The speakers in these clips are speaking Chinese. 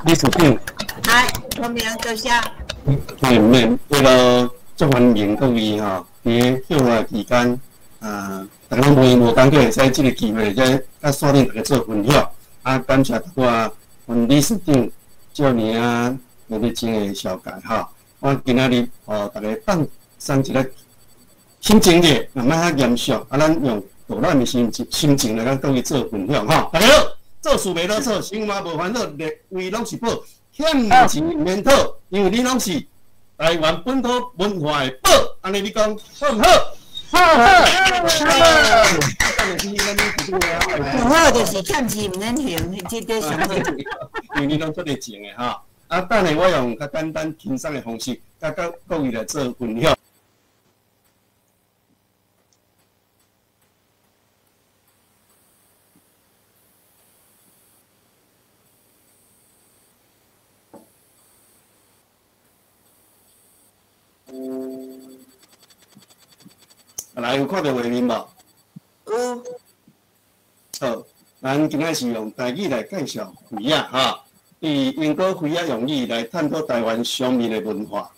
李处长，嗨，我名叫啥？为了祝欢迎各位哈，伫休假期间，大家无感觉会使这个机会，再甲锁定大家做分享。感谢大家，阮理事长少年热情的小解哈。我今仔日大家放松一个心情者，慢慢较严肃，咱用导览的心情来甲各位做分享哈。大家好，做事袂啰嗦，生活无烦恼，立位拢是宝，欠钱免讨，因为你拢是台湾本土文化的宝。安尼你讲好唔好？好，好就是欠钱唔免还，这个上好。因为你拢做得前的哈。等下我用较简单轻松的方式，甲各位来做分享。来，有看到画面无？有。好，咱今仔是用台语来介绍花仔哈。以英国花仔用语来探讨台湾乡民的文化。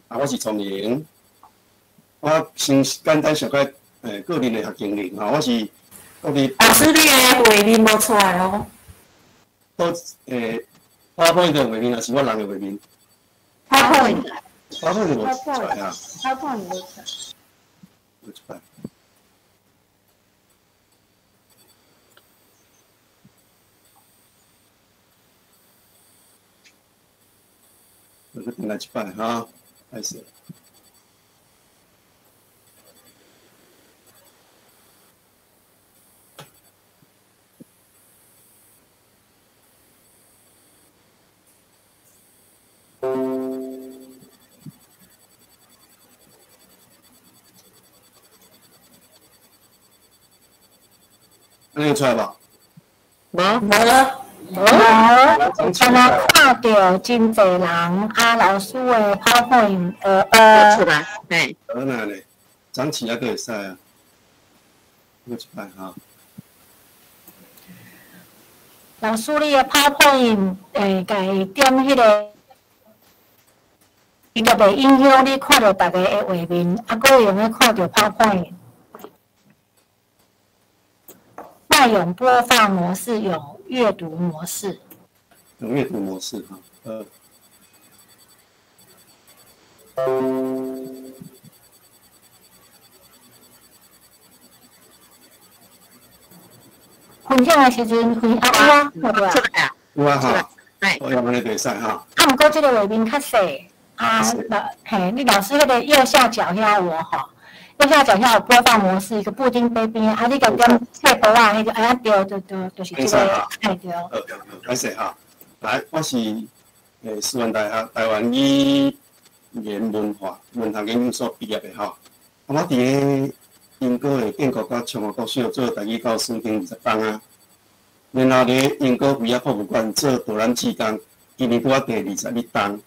我是聪明。我先简单小解个人的学经历哈。我是国立。老师，你的画面无出来哦。都PowerPoint 的画面，还是我人的画面？PowerPoint 无出来啊。PowerPoint 无出来。无出来。我再等来一摆哈，开始。安尼出来无？我看到真侪人老师的PowerPoint 出来，嘿。哪咧？长起来都会使啊。我一摆哈。老师你的PowerPoint 甲伊点迄个，伊就袂影响你看到大家的画面，佫用咧看到 PowerPoint。耐用播放模式，有阅读模式。有阅读模式哈，分享的时阵分享有无？有啊哈，我用安尼袂使哈。毋过即个画面较细你老师迄个右下角遐有吼。右下角下有播放模式，一个布丁杯边你甲点切波迄个对，就是这个对。开始哈，来，我是师范大学台湾语言文学研究所毕业的哈。我伫个英国的建国甲长华国小做台语教师经20档啊，然后伫英国花仔博物馆做导览志工，今年拄啊第21档。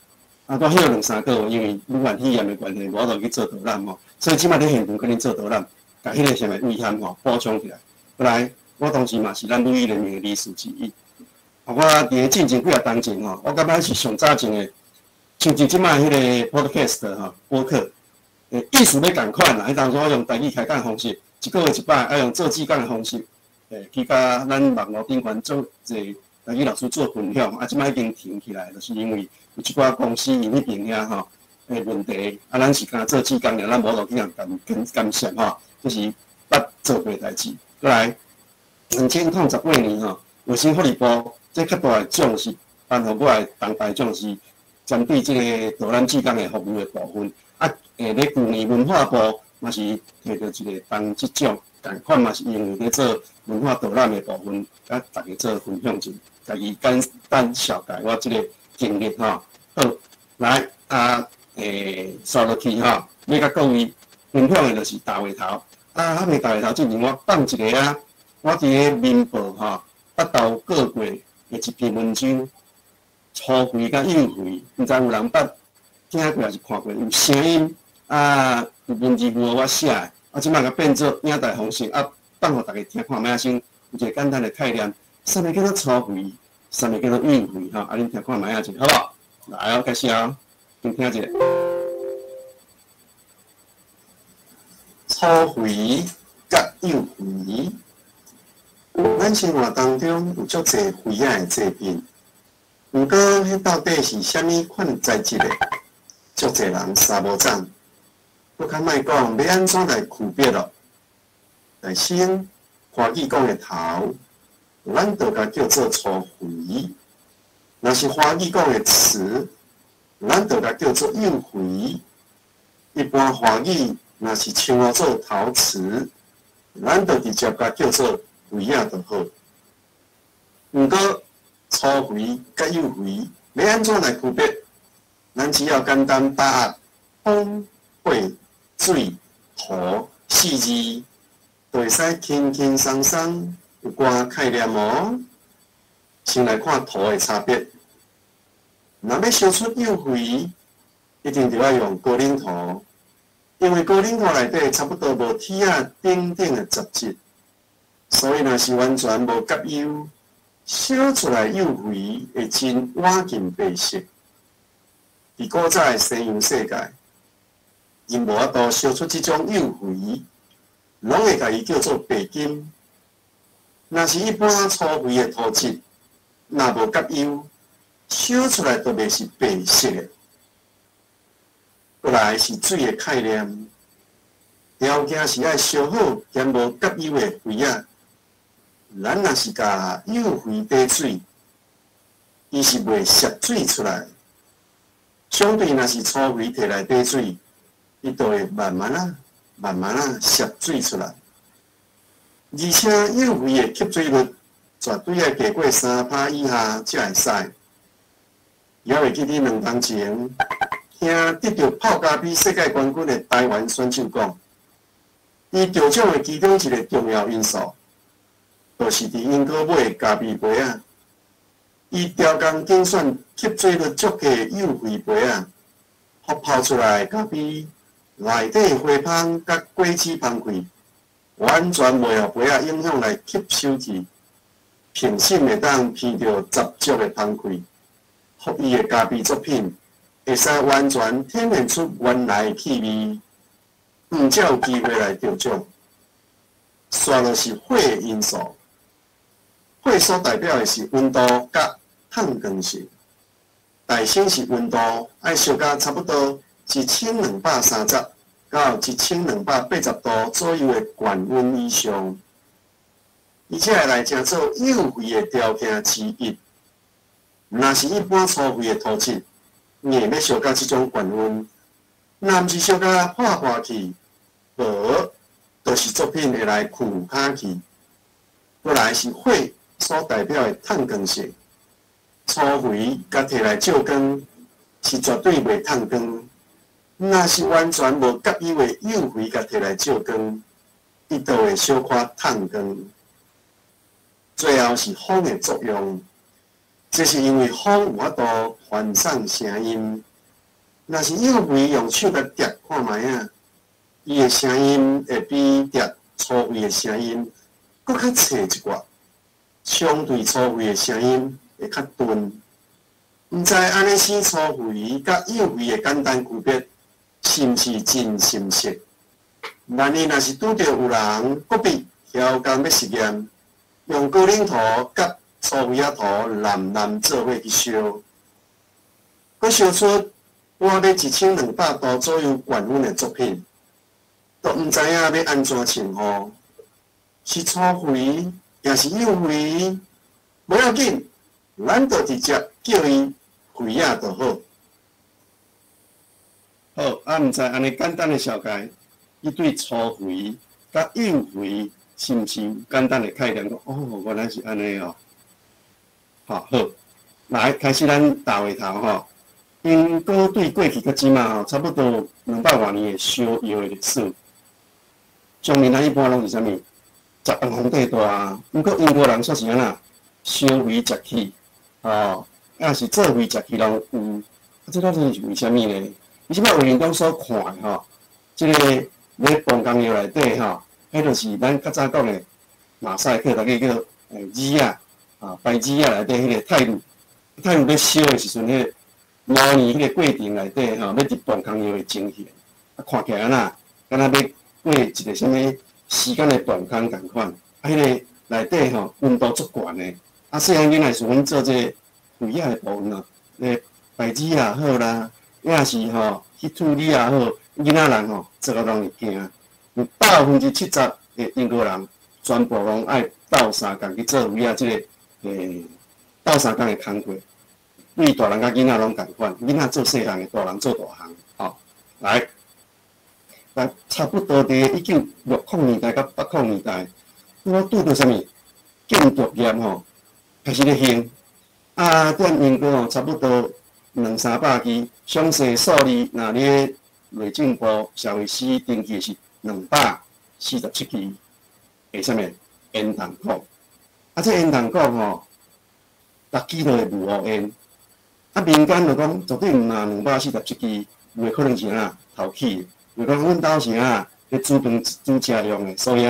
我休2-3个月，因为武汉肺炎的关系，我就去做导览吼。所以即摆咧现场跟恁做导览，甲迄个什么遗憾补充起来。后来我当时嘛是咱旅游人员的理事之一。我伫个进前几啊当前我感觉是上早前的，像即摆迄个 podcast 播客，意思要共款啦。迄当初我用台语开讲的方式，一个月一摆，用做志工的方式，去甲咱网络顶端做一台语老师做分享。即摆已经停起来，就是因为有一寡公司因迄边遐问题，咱是敢做志工尔，咱无落去干涉就是捌做过代志。过来，2008年卫生福利部这较大的奖是颁予我的铜牌奖，是针对这个导览志工的服务的部分。咧去年文化部嘛是摕到一个铜质奖，同款嘛是因为咧做文化导览的部分，甲大家做分享者，家己简单小解我这个经历好，来刷落去要甲各位分享的就是大回头。还没大回头之前，我放一个我伫个民报北投各月的一篇文章，初回甲幼回，毋知有人捌听过还是看过？有声音有文字符我写的，即摆甲变做影带方式放互大家听看，卖先有一个简单的概念。啥物叫做初回？啥物叫做运回吼？啊，恁听看卖啊者，好无？来，开始啊，先听一下。初回甲幼回，咱生活当中有足侪回仔的制品，毋过迄到底是虾米款材质的？足侪人三无掌。我较莫讲要安怎来区别咯。来先，华语讲的头，咱就甲叫做初回；若是华语讲的词，咱就甲叫做幼回。一般华语若是称呼做头词，咱就直接甲叫做回仔就好。毋过初回甲幼回要安怎来区别？咱只要简单把握风、火、水、土四字，就会使轻轻松松有寡概念哦。先来看土的差别。若要烧出幼回，一定就要用高岭土，因为高岭土内底差不多无铁啊等等的杂质，所以若是完全无甲油，烧出来幼回会真晚近白色。伫古早的西洋世界，因无法度烧出即种幼回，拢会甲伊叫做白金。若是一般粗肥的土质，若无甲油，烧出来就袂是白色的。过来是水的概念，条件是爱烧好兼无甲油的肥仔。咱若是甲幼回滴水，伊是袂泄水出来。相对若是粗肥摕来滴水，伊就会慢慢泄水出来。而且幼回的吸水率绝对要低过3%以下才会使。也会记得2天前，听得到泡咖啡世界冠军的台湾选手讲，伊得奖的其中一个重要因素，就是伫因哥买的咖啡杯啊。伊调工精选吸水率足高的幼回杯啊，互泡出来的咖啡内底花芳甲果子芳气，完全袂互杯啊影响来吸收去，平心会当闻到杂足的芳气，互伊的咖啡作品会使完全体现出原来的气味，才有机会来得奖。煞就是火的因素。火所代表的是温度甲烫光性，大省是温度爱烧到差不多1230到1280度左右的高温以上，而且会来称做幼回的条件之一。若是一般粗肥的土质，硬要烧到这种高温，若毋是烧到破去，无就是作品会来枯卡去。过来是火所代表的烫光性，粗肥甲摕来照光是绝对袂烫光。若是完全无甲油的幼回甲摕来照光，伊就会小可烫光。最后是风的作用，这是因为风有法度传送声音。若是幼回用手甲夹看卖啊，伊的声音会比夹粗肥的声音搁较脆一寡。相对粗肥的声音会较钝，毋知安尼生粗肥甲幼肥的简单区别，是毋是真深刻？万一若是拄着有人隔壁挑工要实验，用高岭土甲粗肥仔土蓝做伙去烧，佮烧出我要1200度左右高温的作品，都毋知影要安怎称呼，是粗肥也是幼回，无要紧，咱就直接叫伊回仔就好。好，毋知安尼简单的小解，伊对粗回甲幼回是毋是有简单的概念？哦，原来是安尼哦。好，来开始咱大回头吼。因搁对过去甲即马吼，差不多200多年的烧窑的历史，上面咱一般拢是啥物？食红皇帝大，毋过英国人煞是安那烧肥食气，也是做肥食气拢有。这到底是为虾米呢？伊即摆有人讲所看的吼，即个咧磅工窑内底吼，迄就是咱较早讲的马赛克，大家叫字啊，白纸啊内底迄个泰鲁要烧的时阵，迄个模拟迄个过程内底要伫磅空药会精起来，看起来敢若要过一个什物时间的磅空共款，迄个内底温度足悬的，细汉囡仔是阮做这肥仔的部分白纸也好啦，也是去处理也好，囡仔人做到拢会惊，有70%的英国人全部拢爱斗相共去做肥仔即个斗相共的工课。对大人甲囡仔拢共款，囡仔做细项的，大人做大项。来，差不多伫1960年代到80年代，我拄到啥物建筑业开始咧兴。踮英国差不多200-300支，详细数字若咧内政部社会司登记是247支，下啥物烟筒股。这烟筒股逐支都会无乌烟。民间就讲绝对毋若247支，袂可能是头起的。就讲阮兜是咧煮饭煮食用的，所以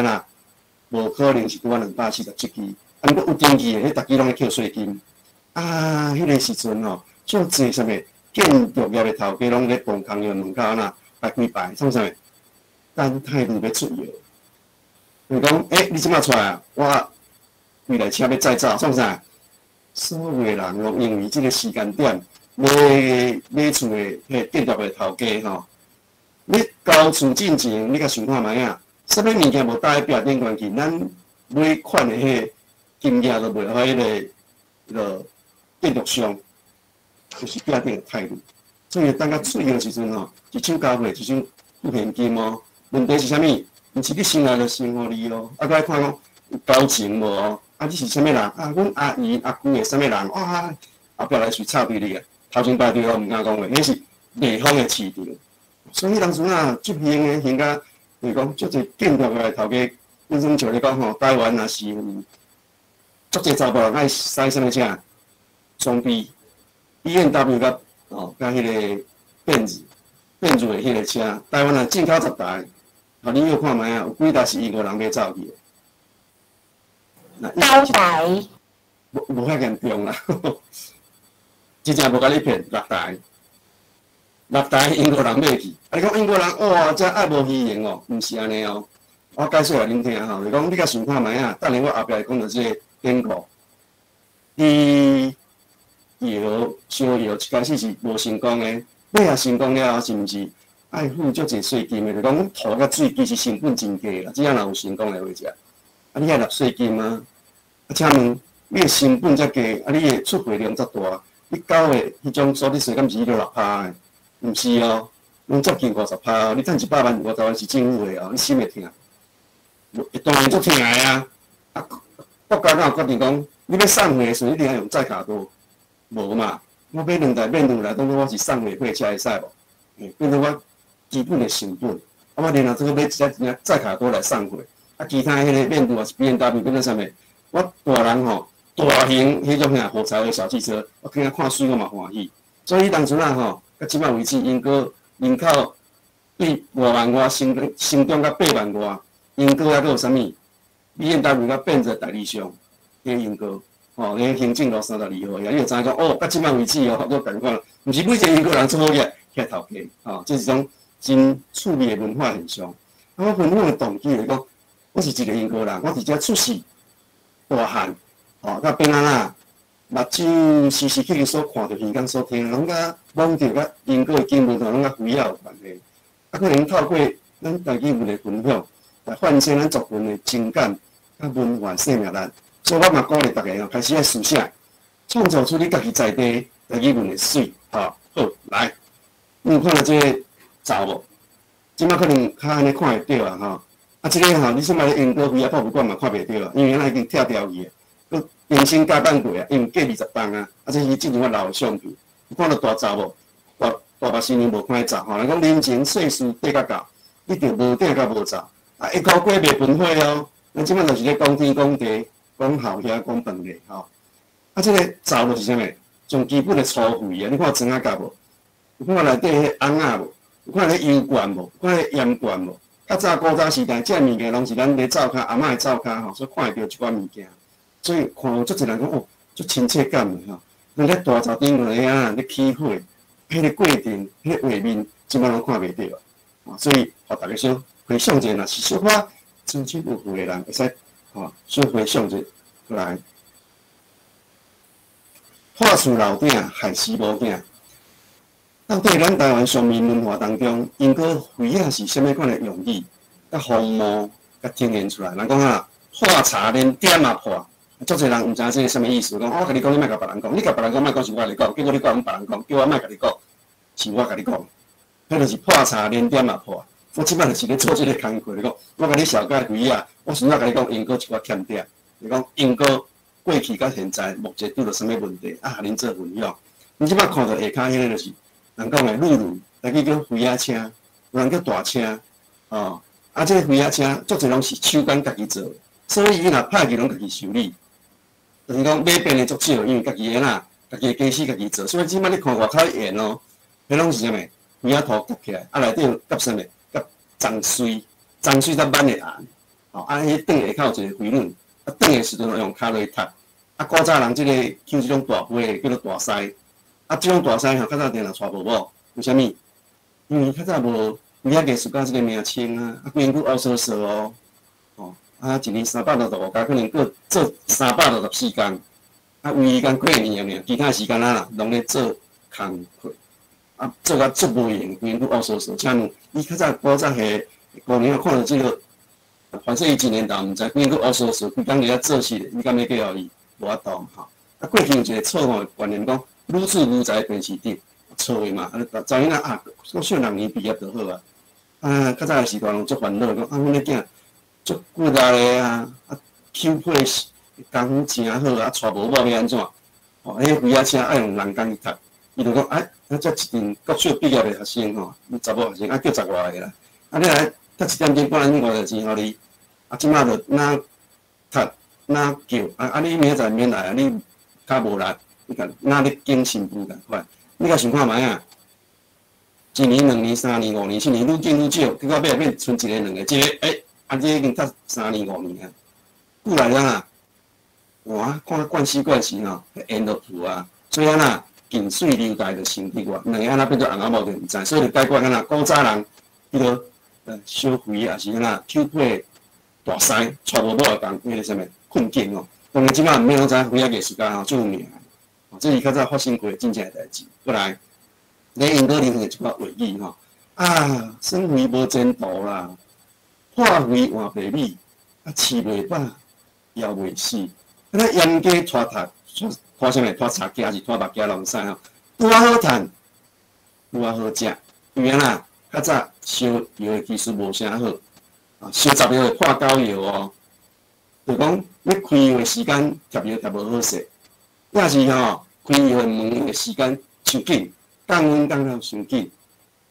无可能是拄啊247支。毋过有登记的，迄逐支拢会扣税金。迄个时阵足济啥物建筑业的头家拢咧磅空药门口摆几排，创啥物？等态度要出药。就讲你即摆出来我未来车要再造，创啥？所有的人因为即个时间点，买厝的迄建筑的头家你交厝进前，你甲想看卖啊？啥物物件无带去壁顶关去，咱买款的迄金额都袂互迄个建筑商，就是壁顶的态度。所以等到出药的时阵一手交货，一手付现金问题是啥物？毋是你先来就先互你搁来看讲有交情无你是啥物人？阮阿姨、阿姑的啥物人？哇，后壁来是插对你头前排队我毋敢讲话，迄是地方的市场。所以当时足兴的兴甲，就是讲足侪建筑业头家，变成像你讲台湾也是足侪查甫人爱驶啥物车，双 BMW 甲迄个变子的迄个车，台湾进口10台，你要看卖有几台是英国人要走去的。高台无遐严重啦，真正无甲你骗6台英国人买去。你讲英国人哇，这爱无虚荣毋是安尼我解释互恁听就讲你甲想看卖等下我后壁会讲到即个典故。烧药一开始是无成功的，尾啊成功了后，是毋是爱付足侪税金的？就讲阮涂甲水其实成本真低啦，只要若有成功的话者。你爱纳税金吗？请问你的成本则低，你的出货量则大，你交的迄种所得税敢毋是迄6%的？毋是拢接近50%你赚100万、50万是政府的你心会痛？当然足痛的国家敢有决定讲，你要送货的时阵一定要用载卡多，无嘛？我买2台、买2台，当作我是送货货车会使无？变成我基本的成本。我然后这个买一只载卡多来送货。其他迄个面度也是 BMW 跟那啥物，我大人大型迄种火柴的小汽车，我听看水我嘛欢喜。所以当初到即摆为止，英国人口对5万外，成长到8万外，英国还佫有啥物 ？BMW 甲变做代理商，喺英国迄行政路32号呀，你就知影讲到即摆为止佫共款，毋是每一个英国人做好嘢徛头家，这是一种真趣味的文化现象。我分享的动机来讲。我是一个英国人，我伫遮出世、大汉，甲边目睭时时刻刻所看到、耳根所听，拢甲罔着甲英国的经文拢甲非也有关系。可能透过咱家己文的分享，来唤醒咱族群的情感、甲文化生命力。所以我嘛鼓励大家开始来书写，创造出你家己在地家己文的水。好，来，看到这个查某，即摆可能较安尼看会到即个你先买咧英国肥博物馆嘛看袂到因为咱已经拆掉去个，佮重新加办过因为过20档这是之前我老相片，看到大查某，大把新年无看照咱讲人情世事底甲到，一定无顶甲无照1箍过袂分火咱即摆就是咧讲天讲地，讲校遐讲饭咧即个照就是啥物？从基本的粗费你看装啊甲无？有看内底迄红无？有看咧油罐无？有看咧盐罐无？较早古早时代，这物件拢是咱咧灶骹阿嬷的灶骹所看会到一寡物件。所以看有足侪人讲哦，足亲切感的吼。咱咧大灶顶个啊，咧起火，迄个过程，迄个画面，即摆拢看袂到啊。所以，互大家小回想者，若是小可真情有负的人，会使小回想者过来。破厝楼顶，害死无囝。到底咱台湾上面文化当中，因果灰仔是啥物款的用意？甲风貌，甲呈现出来。人讲啊，破茶连点也破。足侪人毋知这是啥物意思，讲我甲你讲，你莫甲别人讲，你甲别人讲莫讲是我甲你讲，结果你讲别人讲，叫我莫甲你讲，是我甲你讲，迄就是破茶连点也破。我即摆就是咧做这个工课，你讲我甲你小解灰仔，我顺便甲你讲因果一寡欠点，你讲因果过去甲现在目前拄着啥物问题，啊，恁做分享。你即摆看到下骹迄个就是。人讲的路路，来去叫飞仔车，有人叫大车，哦，啊，这个飞仔车，足侪拢是手工家己做，所以伊若歹去拢家己修理。就是讲买变的足少，因为家己的啦，家己的驾驶家己做，所以即摆你看外口演哦，迄拢是啥物？飞仔涂夹起来，啊内底有夹啥物？夹脏水，脏水才挽的红，哦，啊，迄顶下口有一个飞轮，啊，顶的时阵用骹落踏，啊，古早人即个捡即种大杯叫做大狮。啊，即种大师吼，较早定人娶无某，为虾米？因为较早无有遐艺术家即个名称啊，啊，规句乌索索哦，哦，啊，一年365天，可能过做364天，啊，唯一工过年尔，其他时间啦，拢咧做工课，啊，做甲足无闲，规句乌索索。请问，伊较早古早下过年看到即个，反正伊一年头毋知规句乌索索，规工伫遐做事，你敢要叫伊无法度吼？啊，过去有一个错误的观念讲。愈厝愈财便是得，错的嘛。查囡仔啊，我小6年毕业就好啊。啊，较早的时段足烦恼，讲啊，阮个囝足骨力的啊，啊，口配功夫真好啊，娶无某要安怎？哦，迄飞仔车爱用人工去读，伊就讲哎，啊，遮一阵国小毕业的学生吼，查某学生啊叫10外个啦。啊，你来读1点钟半50块钱互你，啊，即摆就哪读哪叫啊，你明仔载免来啊，你较无力。你看，哪咧经新妇共款？你甲想看卖啊？1年、2年、3年、5年、7年，愈见愈少，结果尾变剩一个、2个，一个啊，这已经读3年、5年啊。久来啊，哇，看惯死惯死吼，演落去啊，所以啊，近水流大就成滴我，两个安那变做红阿某就毋知，所以就解决安那古早人迄个小肥也是安那抽配大师，娶无某的共迄个啥物困境哦。当然即摆毋免拢知肥仔艺术家吼，最有名。这是较早发生过真正的代志。过来，咧因果里有一寡话语吼，啊，生肥无前途啦，破肥换白米，啊，饲袂饱，枵袂死。咱严家拖读，拖啥物？拖茶鸡还是拖白鸡拢使吼？拄啊好趁，拄啊好食。因为啦，较早烧药的技术无啥好，啊，烧10药会破9药哦。就讲你开药的时间贴药贴无好势。也是吼，开药的门的时间伤紧，降温降了伤紧。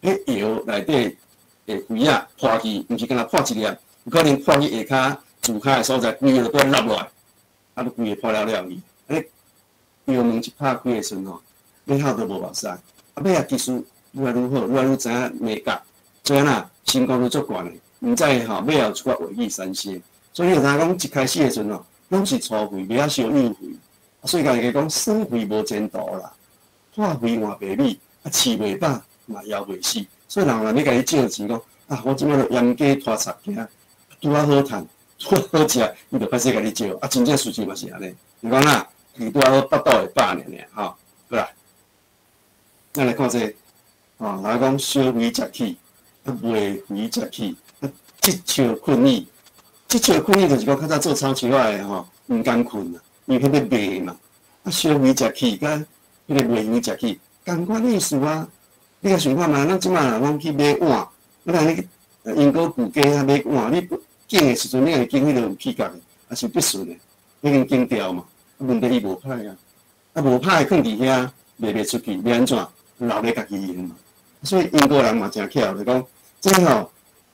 迄药内底的肥仔破去，毋是干那破一粒，有可能破去下骹、自骹的所在，规个都被落落来，啊，都规个破了了去。药门一拍开的时阵吼，尾口都无目屎。啊，尾啊技术愈来愈好，愈来愈知影美感，所以呐，成功率足悬的。毋知吼，尾后出个话语三些，所以有当讲一开始的时阵吼，拢是粗肥，袂晓烧幼肥。所以家己讲生肥无前途啦，破肥换白米，啊饲袂饱，嘛枵袂死。所以人若要甲你借钱讲，啊我即摆着严家拖插囝，拄啊好趁，拄啊好食，伊就开始甲你借。啊真正事情嘛是安尼。你讲啦，伊拄啊好8倒会饱尔，吼，过来，咱来看这个，哦，来讲小肥食起，啊卖肥食起，啊即笑困意，即笑困意就是讲较早做草树仔的吼，毋甘困啦。因为迄要卖嘛，啊，烧肥食起，甲迄个卖鱼食起，同款意思啊。你甲想看嘛，咱即摆若讲去买碗，咱你因果旧家啊买碗，你拣的时阵，你会拣迄个有气角的，还是不顺的，已经拣掉嘛。啊，问题伊无歹啊，啊无歹放伫遐卖袂出去，要安怎？留咧家己用嘛。所以英国人嘛真巧，就讲即吼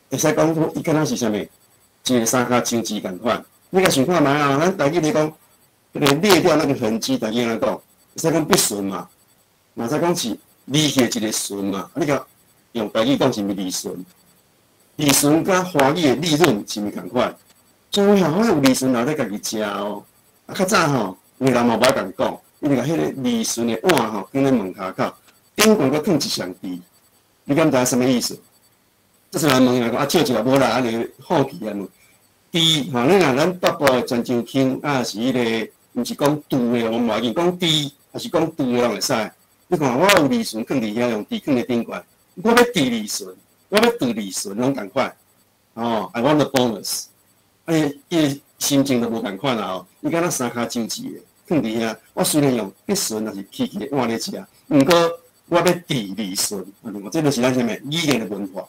会使讲说，伊敢若是啥物？一个三脚青枝共款。你甲想看嘛啊，咱台语咧讲。迄个裂掉那个痕迹，大家安讲，会使讲不顺嘛，嘛使讲是离去一个顺嘛。你甲用台语讲是咪离顺？离顺甲华语的利润是咪共款？所以吼，我有利润留咧家己食哦。啊，啊，较早吼，有人嘛无爱共讲，因为迄个利顺的碗吼，放咧门骹口，顶悬搁放一箱猪，你敢知什么意思？这是人问伊讲啊，笑一下无啦，啊，就好奇啊问。猪吼，你若咱北部的泉州腔啊，是迄个，毋是讲猪的，我唔要紧，讲猪还是讲猪的拢会使。你看我有利顺放伫遐，用猪放咧顶悬，我要猪利顺，我要猪利顺，拢共款。哦 ，I want a bonus。伊心情都无共款啦哦，伊敢若三骹周志的，放伫遐。我虽然用一顺，也是起起的换咧食，毋过我要猪利顺，这就是咱啥物语言的文化。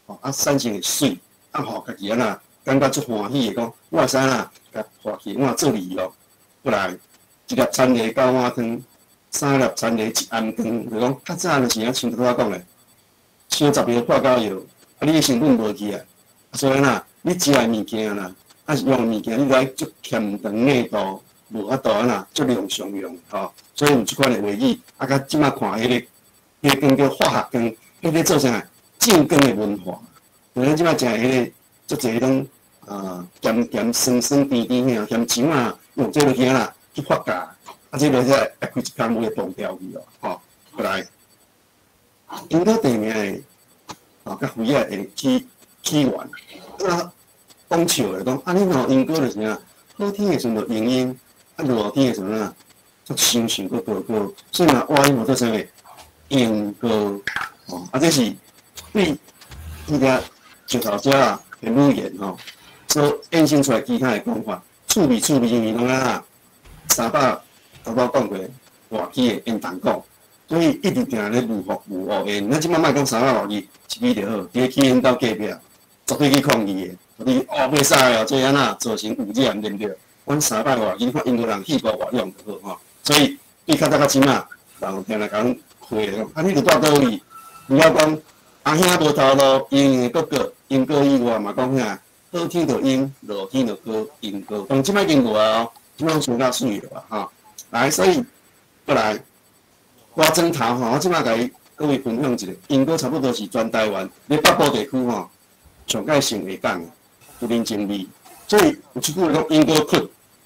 哦，啊，产生的水，啊，吼，家己安那感觉足欢喜的，讲我会使啦，甲化起我做利用，过来一粒田螺九碗汤，三粒田螺一暗汤，就讲较早就是像像拄仔讲的，伤10秒破9药，啊，你的成本无去啊，所以呐，你食的物件啦，啊是用物件，你来足欠长硬度，无法度啊呐，足量上用吼，所以有即款的话语，啊，甲即摆看迄个羹叫化学羹，迄个做啥？进羹的文化，咱即摆食迄个足侪种咸咸酸酸甜甜遐咸肠啊，用这落去啦去发酵，啊，这落去会开一工会冻掉去哦，吼，过来，因岛地名的甲肥仔的起源，啊，讲笑的讲，啊，你若因果就是啥，好天的时阵就阴阴，啊，热天的时阵啊，足伤伤个高高，所以若活音无做啥物，因果，哦，啊，这是。对迄个石头遮啊的语言吼，所衍生出来其他的讲法，趣味因为拢啊300头拄讲过外语的言谈讲，所以一直定咧无学言。咱即摆莫讲300外语，一语就好。伫个起因到隔壁，绝对去抗议的。你袂使哦，这安那造成污染，对不对？阮300外语，看英国人戏骨外用就好吼。所以你较早较即仔，人定来讲回讲，啊，你著住倒位？不要讲。阿兄无头路，因的各个因果以外嘛讲啥，好天就阴，落天就高，因果。但即摆经过哦，即摆算较水了哈。来，所以过来，我砖头吼，我即摆甲各位分享一下，因果差不多是全台湾咧北部地区吼，上界性会讲的，有认真味。所以有一句话讲因果出，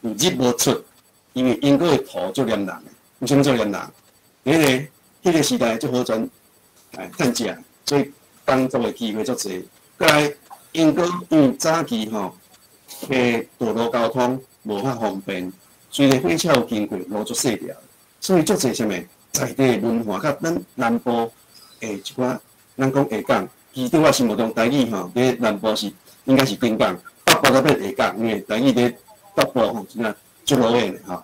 有日无出，因为因果的土足黏人的，为什么足黏人？迄个时代足好赚，趁食。所以工作的机会足侪，过来因果因为早期吼，道路交通无遐方便，虽然火车有经过，路足细条，所以足侪啥物在地文化，甲咱南部一寡，咱讲下港，其实我心目中台语吼，咧南部是应该是顶港，北部那边下港，因为台语咧北部吼真啊足老远的吼，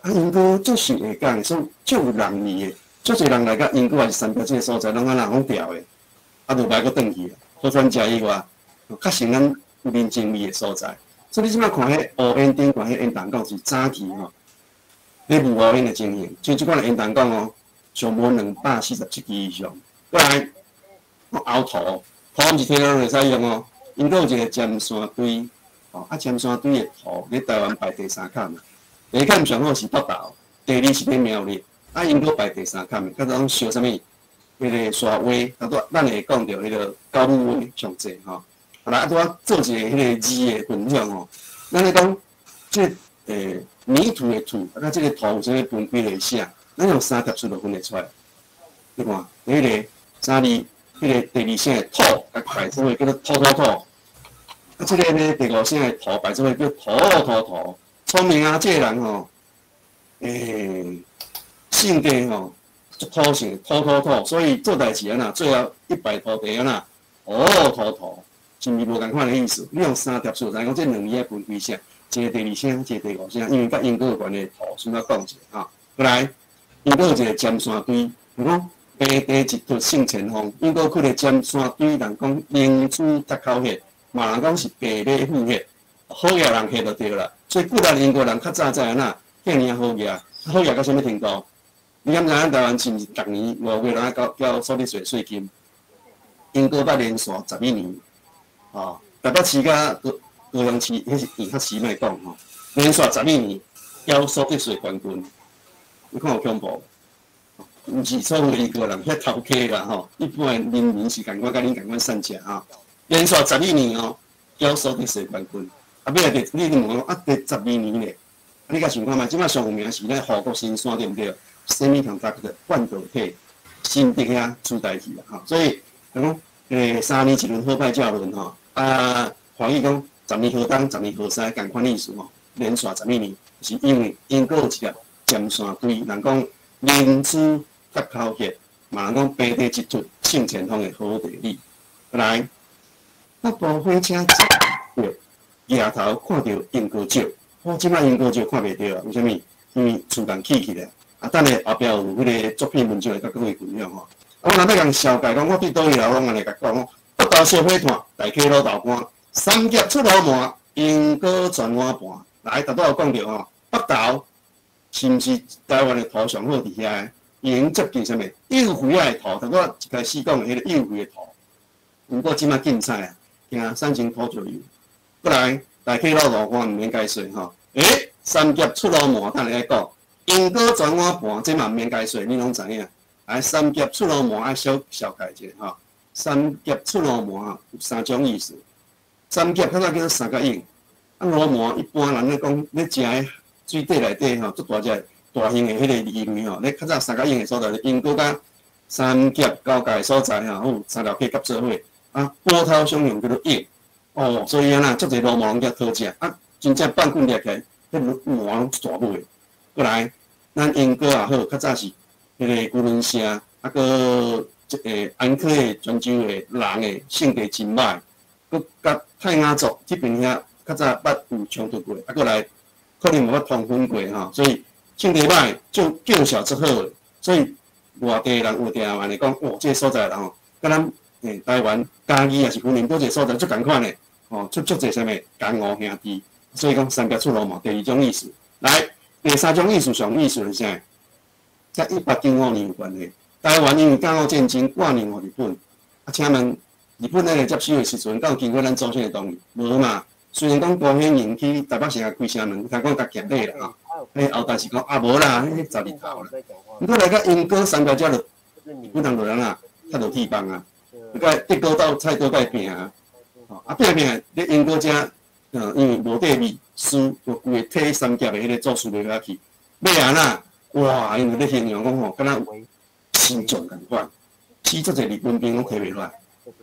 啊因果足是下港，所以足有人味的，足侪人来甲因果还是三标这个所在，拢安那拢调的。啊，就袂阁转去啊！好专家以外，较成咱有认真味的所在。所以你即摆看迄乌烟顶悬迄烟筒讲是早期吼，咧无乌烟的情形，像即款的烟筒讲哦，上无247支以上。过来，凹土，土毋是天然会使用哦，因阁有一个尖山堆，哦，啊尖山堆的土咧台湾排第3坎嘛。第一坎上好是北投，第2是咧苗栗，啊因阁排第3坎的，甲种烧啥物？迄个沙话，啊，咱会讲到迄个高母话上济吼。后来啊，做一个迄个字的分享吼。咱咧讲，即泥土的土，啊，即个土有啥物分几类写？咱用3条数就分得出来。你看，迄个啥字，迄个第2声的土，啊，摆做伙叫做土。啊，即个呢，第5声的土摆做伙叫土。聪明啊，即个人吼，性格吼。土性土，所以做代志安那最后100土地安那，土，是毋是无共款的意思？你用3条数，咱讲这2字分几声？一个第2声，一个第5声，因为甲因果有关的土，先甲讲者哈。过来，因果有一个尖山堆，如讲地一突性前方，因果去个尖山堆，人讲明珠搭口血，嘛人讲是白马虎血，好野人血就对啦。所以古代英国人较早安那，遐尔好野，好野到什么程度？你敢知影台湾是毋是逐年5月人交所得税金？因果捌连续11年，哦，台北市甲高雄市，迄是较市莫讲吼，连续11年交所得税冠军，你看有恐怖？毋是所有英国人遐头家啦吼，一般人民是共款甲恁共款善食吼，连续11年哦，交所得税冠军，啊，尾来第你问我啊，第12年咧，你甲想看觅，即摆上有名是咧华国新山对毋对？semiconductor 半导体新伫遐出代志啦，吼，所以讲3年一轮好歹照轮吼，华语讲10年河东10年河西，共款意思吼，连续11年，是因为因有一粒尖山堆，人讲人资甲口血，嘛人讲平地一出胜前方的好地理。来，北部火车站，抬头看到英国石，我即摆英国石看袂到啊，为虾米？因为厝共起起来，等下后壁有迄个作品文章会甲各位分享吼。我若要共小解讲，我对倒位来，我安尼甲讲，北投小火炭，大溪老豆干，三峡出老麻，英国转碗盘。来，大都有讲到吼，北投是毋是台湾的土上好伫遐的？已经接近啥物？幼肥的土，大都一开始讲的迄个幼肥的土。不过即摆竞赛啊，惊产生土石油。过来，大溪老豆干毋免解说吼。三峡出老麻，等下来讲。英国转碗盘，这嘛毋免解说，你拢知影。来，三峡出老麻爱小解一下吼。三峡出老麻有3种意思。三峡较早叫做三角印，老麻一般人咧讲咧食诶水底内底吼，足大只大型诶迄个鱼类吼，咧较早三角印诶所在，英国甲三峡交界所在吼，有三条溪夹做伙，波涛汹涌叫做印。所以足侪老麻拢叫好食，真正半棍掠起来，迄麻拢大尾。过来，咱英国也好，较早是迄个古伦社，个安科诶泉州诶人诶性格真歹，佮甲泰雅族这边遐较早捌有冲突过，过来可能无法通婚过吼，所以性格歹，就叫小之好诶，所以外地人有定安尼讲，这个所在人吼，甲咱台湾嘉义也是云林多一个所在，足共款诶，出足侪啥物江湖兄弟，所以讲三峡出老麻，第2种意思。来，第3种意思上意思是啥？甲1895年有关系。台湾因为甲午战争挂念互日本，请问日本咧接收的时阵，敢有经过咱祖先的同意？无嘛。虽然讲高雄人去台北市啊开城门，听讲甲夹底啦吼。后代是讲无啦，迄12头啦。毋过来到英国三峡遮就日本人落人啊，较落铁棒啊。甲德国到菜刀甲拼啊，拼咧英国遮，因为无地味，输就规个体三峡的迄个做事袂遐去。要安那？哇！因为咧形容讲吼，敢若心脏共款，死足侪日本兵拢摕袂落来。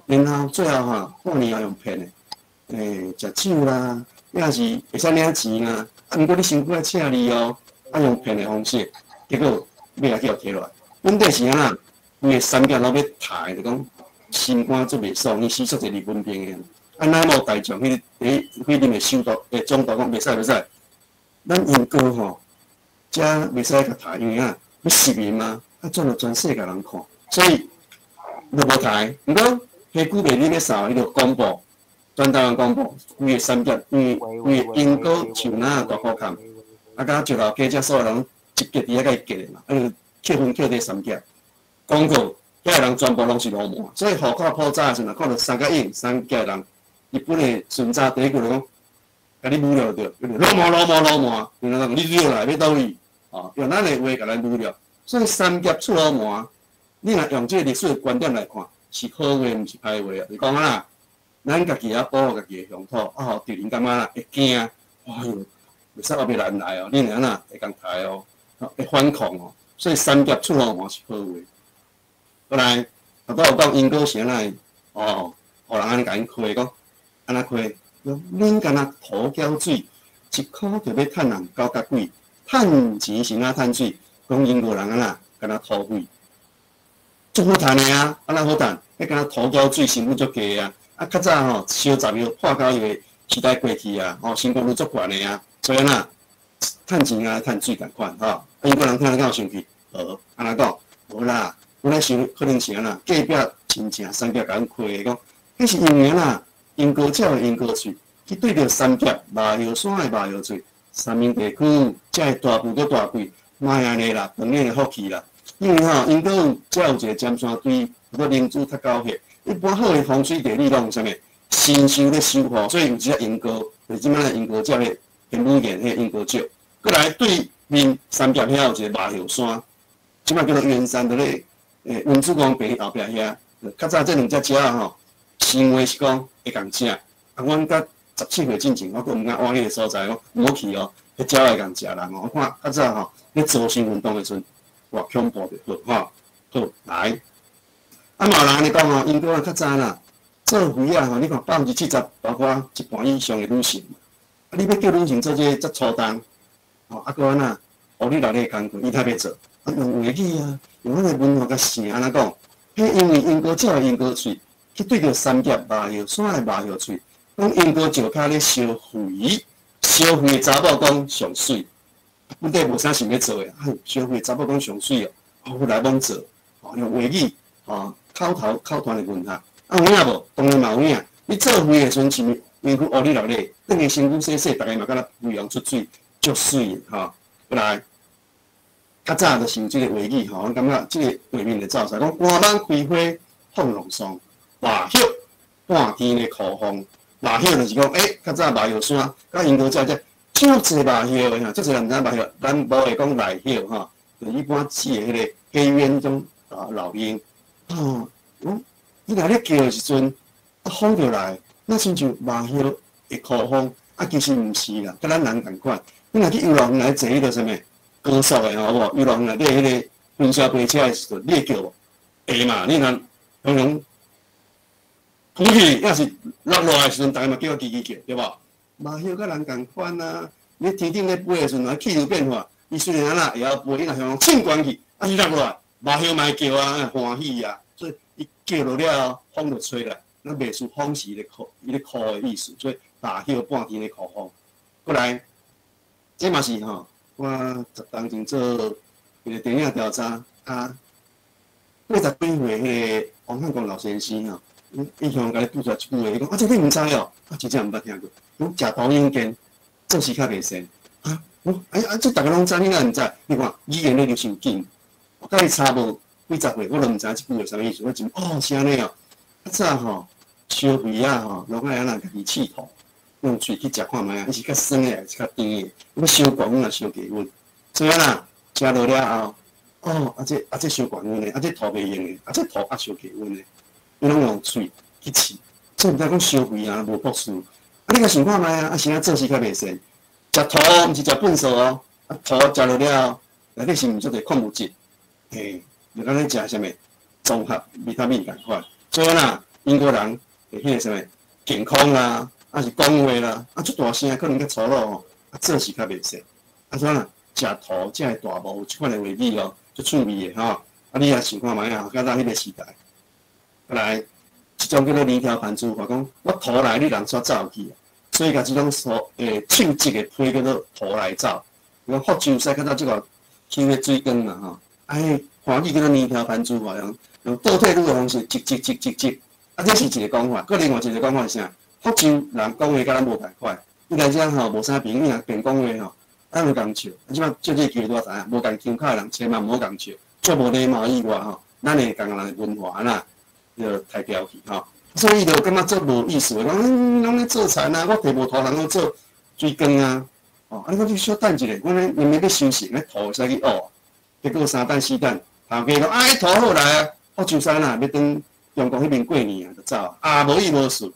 然后最后过年也用骗的，食酒啦，也是会使领钱啊。毋过你辛苦来请你哦，用骗的方式，结果尾仔去互摕落来。本地是安那？因为三峡老要杀就讲心肝足袂爽，伊死足侪日本兵的。咱无大将迄迄阵的首都总督讲袂使。咱英国吼。遮袂使甲杀，因为要实名嘛，转到全世界人看，所以就无杀。毋过迄久袂你要扫，伊就公布，全台湾公布，规个三峡，规个英国像那大苦坎，甲石头溪遮所有人集结伫遐甲伊结的嘛，扣分扣伫三峡，广告遐人全部拢是老麻，所以户口破早的时阵，看到三角印三峡人，日本的顺早第一句就讲，甲你侮辱着，老麻，然后你溜来要倒位。用咱的话甲咱愈了，所以三峡出老麻，你若用这个历史的观点来看，是好话，毋是歹话啊。就讲啦，咱家己也保护家己的乡土，互敌人感觉啦会惊，哎哟，袂使后壁人来哦，你若呐会共杀哦，会反抗哦，所以三峡出老麻是好话。过来，都有讲英国是安尼，互人安尼甲因亏讲，安那亏，恁敢若土搅水，一箍就要趁人9角几。趁钱是哪趁水？讲英国人啊啦，敢若土匪，足好趁的啊！安那好趁？迄敢若土胶水成本足低啊！较早吼烧杂药破交药时代过去啊，成功率足悬的啊！所以呐，趁钱啊趁水共款吼。英国人听了敢有生气？安那讲？无啦，我咧想可能是安那隔壁亲戚三峡甲阮开的讲，迄是因为啦，英国鸟的英国水，去对着三峡麻药山的麻药水。三明地区，才会大富搁大贵，莫安尼啦，当然会福气啦。因为英国有一个尖山堆，个人资较高血，一般好的风水地理拢有啥物？新修咧修好，所以有一个英国，就是即摆的英国鸟咧，很女人迄个英国鸟。过来对面三峡遐有一个麻药山，即摆叫做圆山，伫咧文殊公平后壁遐。较早这两只鸟吼，行为是讲会共食，阮甲。17岁进前，我阁毋敢往迄个所在，我无去哦。迄鸟会共食人哦。我看较早吼，咧做新运动的时阵，哇恐怖着好，好来。啊嘛有人安尼讲哦，英国人较早啦，做肥啊吼，你看70%包括一半以上的女性，啊你要叫女性做这个遮粗重，哦啊搁安那，互你内底工课，伊才要做，啊用话语啊，用咱个文化甲声安怎讲？迄因为英国鸟英国喙，去对着三叶麻叶山的麻叶喙，讲英国石骹咧烧肥，烧肥的查某讲上水，本地无啥想要做的，烧肥的查某讲上水哦，后来罔做，哦用话语，哦口传的文学，啊有影无？当然嘛有影。你做肥的时阵，是因为学你落嚟，等下身躯洗，大家嘛敢若肥羊出水，足水的吼。过来。较早就是有即个话语吼，我感觉即个画面就走出来，讲寒芒开花放浪霜，麻叶半天的酷风，麻叶就是讲，较早麻叶山，甲英国遮足侪麻叶的哈，足侪人毋知麻叶，咱无会讲来叶哈，就一般指的迄个黑鸢种老鹰，伊若咧叫的时阵，风就来，那亲像麻叶的酷风，其实毋是啦，甲咱人共款，你若去游乐园来坐迄个啥物？高速的吼，有无？游乐园内底迄个云霄飞车的时阵，你会叫无？会嘛？你若常常浮起，要是落落来的时阵，大家嘛叫叽叽叫，对无？麻叶甲人共款啊！你天顶咧飞的时阵，气流变化，伊虽然安那会晓飞，伊若向冲悬去，是落落来，麻叶嘛会叫啊，欢喜啊！所以伊叫落了，风就吹来，那袂输风是伊咧哭的意思，所以麻叶半天咧哭风。过来，这嘛是吼。我当前做一个电影调查啊，80几岁迄个王汉光老先生吼，伊向甲你拄出来一句话，伊讲这你毋知哦，真正毋捌听过。讲食导引间做时较袂善啊，这大家拢知，你哪毋知？你看语言咧就伤紧，我甲伊差无几十岁，我都毋知即句话啥物意思。我真是安尼哦，早吼烧肥啊吼，拢爱安那家己试图。用嘴去食看卖啊，伊是较酸的，还是较甜的？要烧高温啊，烧低温。所以啦，食落了后，这烧高温的，这吐袂用的，这吐烧低温的，伊拢用嘴去试。所以毋知讲烧肥啊，无博士。你甲想看卖啊，是安做事较袂善。食土毋是食粪扫哦，土食落了，内底是毋足侪矿物质，就敢咧食啥物综合维他命共款。所以啦，英国人迄个啥物健康啦。是讲话啦，出大声可能较粗鲁吼，做事较袂善。所以啦，食土才会大毛，即款的话语哦，足趣味的吼。你也想看卖啊？较早迄个时代，来，即种叫做泥条盘珠话讲，我土来，你人煞走去，所以甲即种手质的批叫做土来走。讲福州西较早即个起个水缸嘛吼，华语叫做泥条盘珠话，用倒退路的方式，积，这是一个讲法。搁另外一个讲法是啥？福州人讲话甲咱无同款，伊来遮吼无啥朋友，便讲话吼，咱会共笑。即摆做这句我知影，无共腔口的人千万毋好共笑，做无礼貌以外吼，咱会共人的文化啦，就太标去吼。所以就感觉做无意思，讲拢咧做田啊，我摕无土人去做水缸啊，你讲你小等一下，我咧明明要休息，咧土使去学，结果3等4等，头家讲土好来啊，福州山啊，要等中国迄边过年啊，就走无意无事。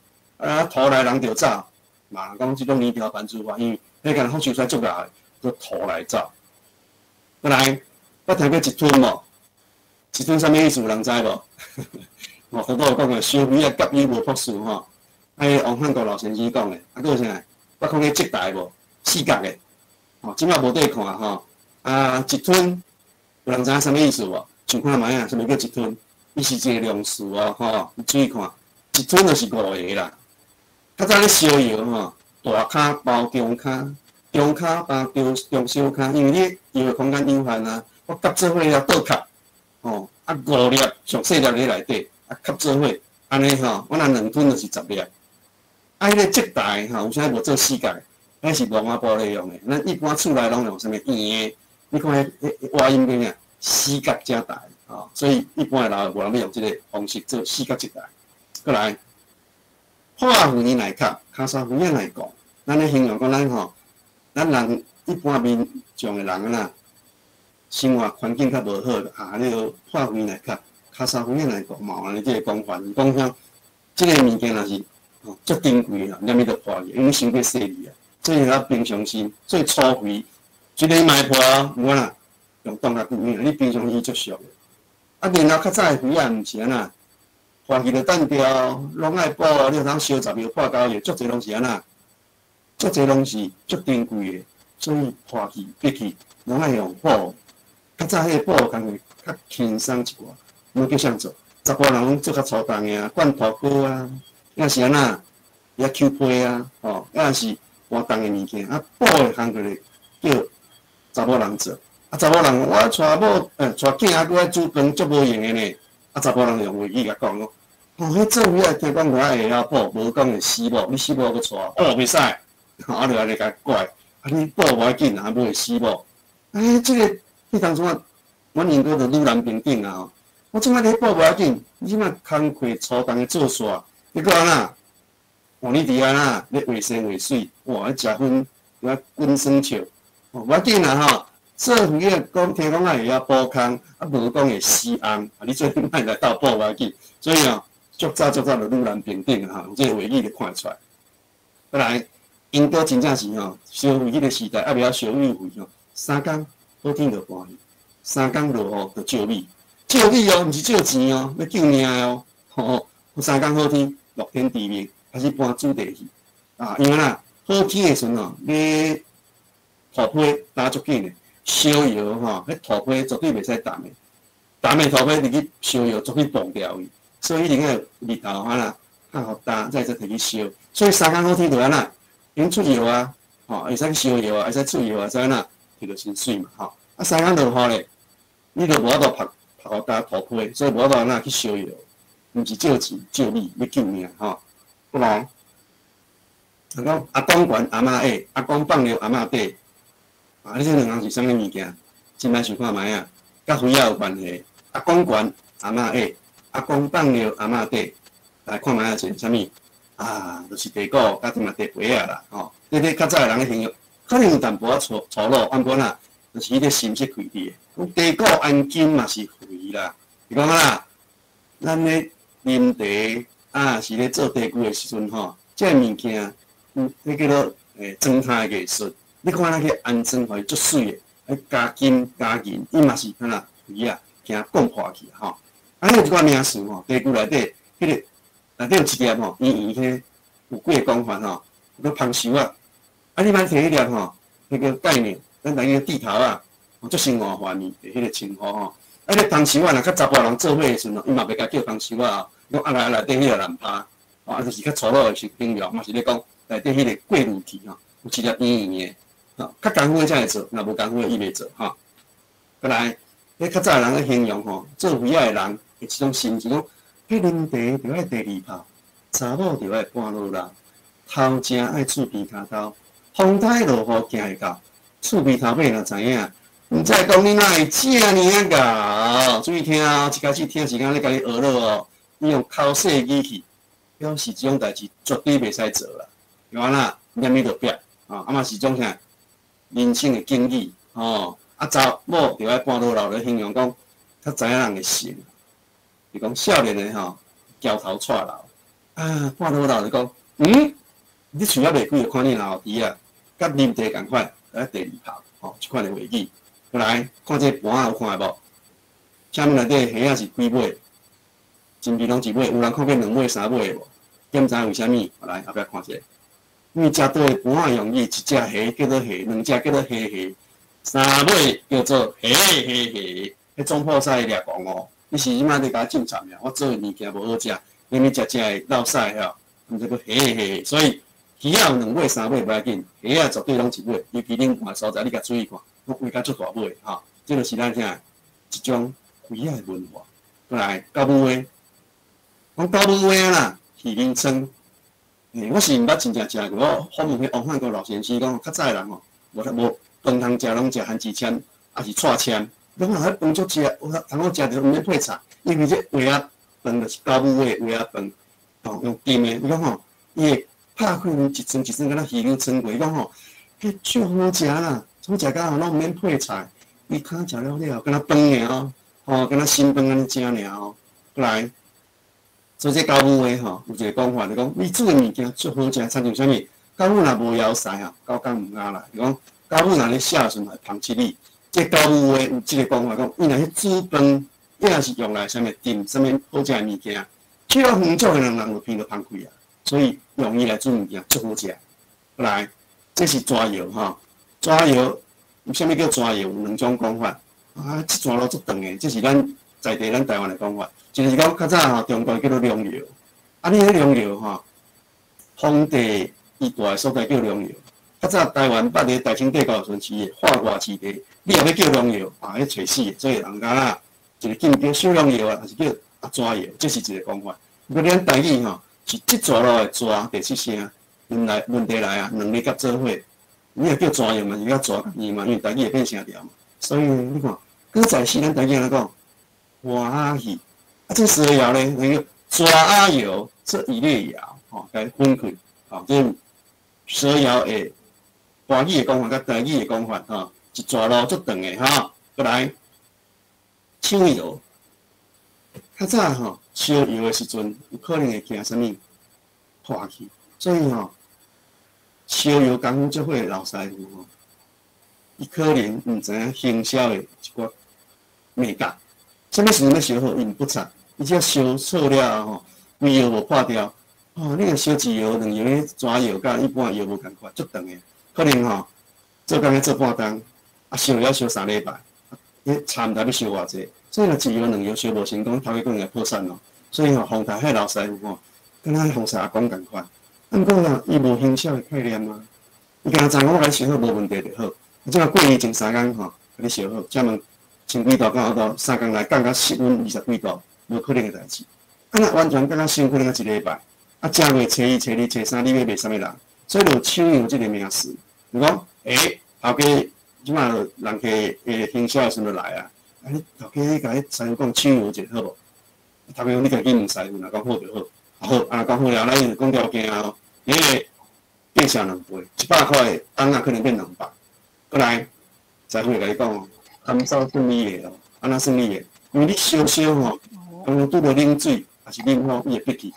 土来人就走，嘛讲即种泥条盘珠法，因为迄个福州山足大，就土来走。再来，捌听过一吞无？一吞啥物意思？有人知无？好多有讲个烧味啊，甲伊无朴素吼。王汉国老先生讲的，搁有啥？捌看过浙大无？四角的，即摆无得看吼。一吞，有人知影啥物意思无？想看卖啊？啥物叫一吞？伊是一个量词哦，你注意看，一吞就是5个啦。较早咧烧窑吼，大骹包中骹，中骹包中小骹，因为你窑的空间有限啊，我夹做伙了倒壳，5粒上细粒咧内底，夹做伙，安尼吼，我若2吨就是10粒。迄个浙大吼，有啥无做4角？迄是罗马玻璃用的，咱一般厝内拢用啥物圆的？你看迄瓦音边啊，4角加大所以一般的人无人要用即个方式做4角浙大。过来。化肥来较，骹沙肥啊来讲，咱咧形容讲咱人一般民众的人啊，生活环境较无好你就化肥来较，骹沙肥啊来讲，嘛安尼即个讲法，讲像即个物件若是足珍贵啦，连伊就破去，因为伤过细腻啊，最较平常时最粗肥，一个卖破有啊啦，用冻甲久，因为你平常时足俗的。啊，然后较早的肥啊，毋是安那，花去就单调，拢爱补，你有通烧10秒破胶的，足侪拢是安那，足侪拢是足珍贵的，所以花去、必去，拢爱用补。较早迄个补工课较轻松一寡，无叫啥做。查甫人拢做较粗重的啊，灌土锅啊，也是安那，也抽皮啊，吼，也是活动的物件。啊，补的工课咧叫查某人做。啊，查某人我带某带囝仔过来煮饭，足无用的呢。啊，查甫人用话语甲讲咯，吼，迄做伙啊，听讲我会晓补，无讲会死某，你死某搁带，袂使，啊，就安尼甲怪，啊，你补无要紧啊，无会死某。哎，这个迄当初啊，阮英哥就愈难平等啊吼。我即摆咧补无要紧，你即摆工课粗重的做煞，你讲安那？哦，你伫安那咧卫生卫水，哇，食薰，我滚酸笑，哦，无要紧啦吼。做鱼个讲听讲会晓补空，啊无讲会死翁，啊你最近莫来斗补无要紧，所以哦，足早就愈难平等啊，有这个画语就看出来。再来，英国真正是吼，烧鱼迄个时代，啊袂晓烧鱼费吼，3工好天就搬去，3工落雨就借米，借米哦，毋是借钱哦，要救命哦，吼，3工好天，露天地面开始搬煮地去，啊，因为啦，好天的时阵哦，你土坯打足紧的。烧窑吼，迄土坯绝对袂使澹的，澹的土坯入去烧窑足去崩掉伊，所以一定要日头安那较好打，再摕去烧。所以3工好天就安那，用出窑啊，吼，会使烧窑啊，会使出窑啊，再安那摕着薪水嘛，吼。啊3工落雨咧，你就无法度拍好打土坯，所以无法度安那去烧窑，毋是借钱借米要救命吼。不然，人讲阿公悬阿嬷矮，阿公放尿阿嬷底。啊！你这两项是啥物物件？真歹想看卖啊，甲肥仔有关系。阿公悬阿嬷矮，阿公放尿阿嬷底，来看卖啊是啥物？啊，就是地沟甲嘛地皮啊啦，吼。这较早的人咧形容，可能有淡薄仔粗鲁，按过啦，就是迄个心色开滴的。地沟按金嘛是肥啦，是讲啦，咱咧啉茶啊，是咧做地具的时阵吼，这物件，迄叫做装台艺术。你看那个安装互伊足水的，加金加银，伊嘛是看啦肥啊，惊讲破去吼。啊，迄有一寡名词吼，地具内底迄个内底有一粒吼，圆圆迄有几个讲法吼，个芳树啊，啊你莫摕迄粒吼，迄个概念，咱来个地头啊，足生活化面的迄个称呼吼。啊，迄芳树啊，若较查甫人做伙的时阵吼，伊嘛袂甲叫芳树啊，讲啊内底迄个蓝趴，啊就是较粗鲁的形容，嘛是咧讲内底迄个过滤器吼，有一粒圆圆的。较功夫的才会做，若无功夫的伊袂做吼。再来，迄较早的人咧形容吼，做肥仔的人的一种心情，讲，迄啉茶着爱第二泡，查某着爱半路啦，头前爱厝边骹头，风台落雨行会到，厝边头尾若知影，毋知讲你哪会遮尔啊搞？注意听哦，一开始听时间咧甲你学了哦，你用口说语气，表示即种代志绝对袂使做啦，对安啦，念你着别啊，啊嘛是种啥？人生的经历，吼，啊查某着爱半路老咧形容讲，较知影人的性，是讲少年的吼，交头错脑，啊半路老就讲，你厝还袂几就看你老弟啊，甲啉茶共款，来第二泡，吼，即款的话语，过来看这盘有看无？下面内底虾仔是几尾？真皮拢一尾，有人看见2尾、3尾无？检查为虾米？来后壁看一下。因为食倒的盘仔用意，一只虾叫做虾，2只叫做虾，3尾叫做虾。迄总铺师掠讲哦，你是即摆咧甲我种惨呀？我做的物件无好食，连你食会落屎吼，毋知个虾。所以鱼仔有2尾、3尾无要紧，虾仔绝对拢1尾。尤其恁看所在，你甲注意看，我尾甲足大尾吼，这就是咱听一种肥仔的文化。过来到尾话，讲到尾话啦，鱼鳞葱。我是毋捌真正食过，我访问迄王汉国老先生讲，较早的人吼，无饭通食，拢食番薯签，也是串签。拢若迄饭足食，我通好食着毋免配菜，因为这话仔饭就是到尾话仔饭，吼用金的。伊讲吼，伊会拍开一层一层，敢若鱼肉春过。伊讲吼，迄足好食啦，好食甲吼拢毋免配菜，伊较食了了，敢若饭尔哦，吼敢若新饭安尼食尔哦，过来。所以这高母话吼，有一个讲法，就讲你煮的物件最好食，参像啥物狗母若无枵屎吼，狗敢毋敢来。是讲狗母若咧写时阵会芳七你，这狗母话有即个讲法讲，伊若去煮饭，也是用来啥物炖啥物好食物件，去了远足的人就闻到芳气啊，所以用伊来煮物件足好食。来，这是抓药吼，抓药有啥物叫抓药？有两种讲法啊，这抓路足长的，这是咱在地咱台湾的讲法，就是讲较早吼中国叫做良药，啊，你迄良药吼，皇帝伊住的所在叫良药。较早台湾捌咧大清帝国时期的化外之地，你若要叫良药，啊，迄找死的，所以人家啊，一个叫小良药啊，还是叫抓药，这是一个讲法。不过咱台语吼，是即抓路的抓第七声，问题来啊，两个甲做伙，你也叫抓药嘛，是叫抓伊嘛，因为台语会变声调嘛。所以你看，搁在时咱台语来讲，欢喜啊，这蛇谣咧，那个抓啊药，这一类谣，吼，该分开，吼，这蛇谣的。华语的讲法甲台语的讲法，吼，一抓路足长的，吼，过来抢药。较早吼烧药的时阵，有可能会惊啥物破去，所以吼烧药功夫足伙的老师傅吼，伊可能毋知影行销的一寡美感，什么时阵要烧好，伊毋不察，伊只要烧错了吼，规药无破掉，哦，你个烧一药两药咧抓药，甲一般药无共款，足长的。可能吼，做工咧做半工，啊烧了烧3礼拜，迄差毋多要烧偌济，所以若一药两药烧无成功，头家可能会破产咯。所以吼，风台迄老师傅吼，敢若风沙阿公共款。毋过啦，伊无行销的概念啊，伊敢若知影我甲你烧好无问题就好。即个过年前3工吼，甲你烧好，才问千几度到后度3工内降到室温20几度，无可能的代志。啊，若完全降到伤可能1礼拜，啊，正月初1、初2、初3，你要卖啥物人？所以就抢药即个名词。你讲，头家即马人客行销的时阵来啊，啊你头家你甲迄师傅讲抢药一下好无？头家讲你家己问师傅，若讲好就好，好，啊讲好了，咱就讲条件啊，迄个变成2倍，100块的当然可能变200。过来，师傅会甲你讲哦，按照算你的哦，安怎算你的？因为你烧吼，刚刚拄着冷水，还是冷风，伊会闭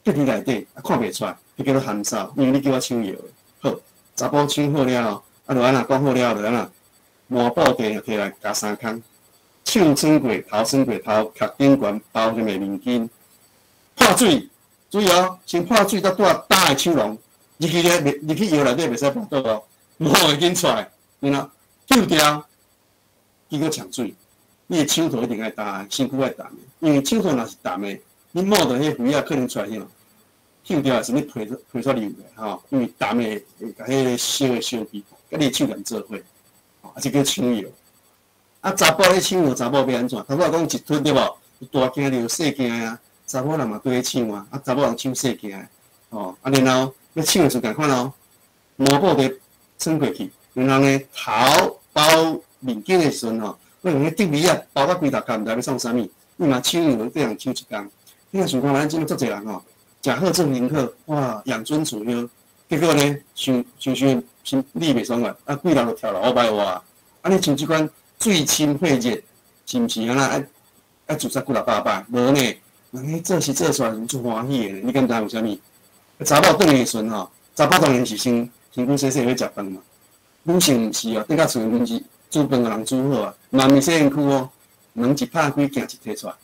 去内底，啊看袂出来，迄叫做寒烧，因为你叫我抢药的，好。查甫抢好了后，啊，就安那讲好了，就安那抹布袋摕来加3空，抢穿过头，穿过头，壳顶悬包什么面巾，破水，注意哦，先破水，再带打的手笼，入去药内底袂使碰到哦，无会紧出来，然后救掉，结果呛水，你的手套一定爱打，身躯爱打的，因为手套若是打的，你摸到迄灰啊，可能出来啥？抽掉是你推出流的吼，因为淡的会甲迄个烧的烧气，甲你手连做伙，啊，这叫抢药。啊，查甫咧抢药，查某要安怎？头仔讲一吞对无？有大件的有细件啊，查某人嘛对咧抢啊，啊查某人抢细件的，哦，啊然后要抢的时共款哦，抹布袋穿过去，然后呢头包面巾的时阵吼，我用迄竹米啊包到规头壳，毋知要创啥物，你嘛抢药这样抢一工，你若想看咱即个足侪人吼。食好做宁可，哇，养尊处优。结果呢，想心理袂爽个，啊，几人就跳楼歹活。啊，你像即款水深火热，是毋是安那爱自杀几600摆？无呢，人做事做出来足欢喜的。你敢知有啥物？查某转去时阵吼，查某当然是先身躯洗去食饭嘛。女性毋是哦，等到厝面是煮饭个人煮好啊，嘛毋洗身躯哦，门一拍开，镜一摕出来，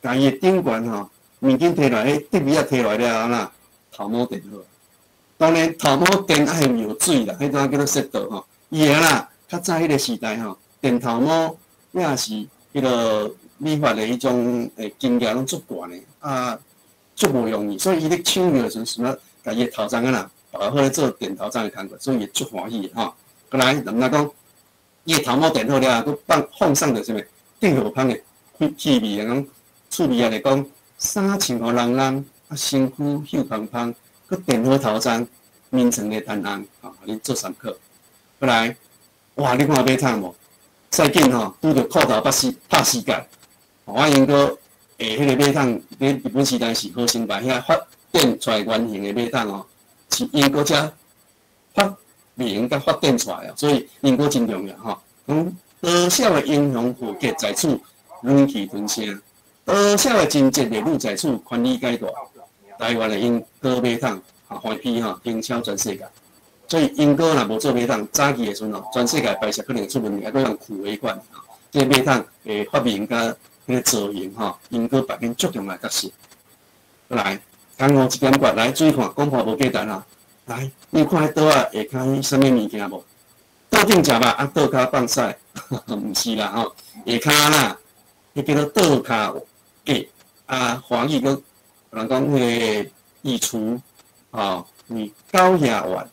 家己的顶悬吼。面巾摕来，迄竹米仔摕来了，安那头毛电好。当然头毛电爱有水啦，迄种叫做湿度吼。伊个啦，较早迄个时代吼，电头毛也是迄个理发的迄种经验拢足悬的，啊，足无容易。所以伊咧抢药的时阵，家己的头鬃啊啦，好咧做电头鬃的工作，所以伊足欢喜的吼。过来，人家讲，伊的头毛电好了，佮放上着什么电荷香的气味，讲趣味啊来讲。衫穿互人人，啊身躯香香香，佮电好头鬃，面层的淡红，啊，你做参考。过来，哇，你看马桶无？最近吼，拄着裤头拍死界，我因个下迄个马桶，咧日本时代是好成牌，遐发电出来圆形的马桶哦，是因个只发明甲发电出来哦，所以因个真重要吼。讲多少的英雄豪杰在此忍气吞声。多少的真节烈女在此权力改大，台湾的因高马桶花批行销全世界。所以英国若无做马桶，早期的时阵全世界白色可能会出问题，还佫用苦尾款这马桶的发明甲迄个造型英国扮演足重要的角色。来，刚好一点关，来注意看，讲话无简单啊！来，你看迄桌啊下骹迄啥物物件无？桌顶食肉桌骹放屎，毋是啦下骹啦，迄叫做桌骹架华语佫人讲迄个衣橱为狗牙丸。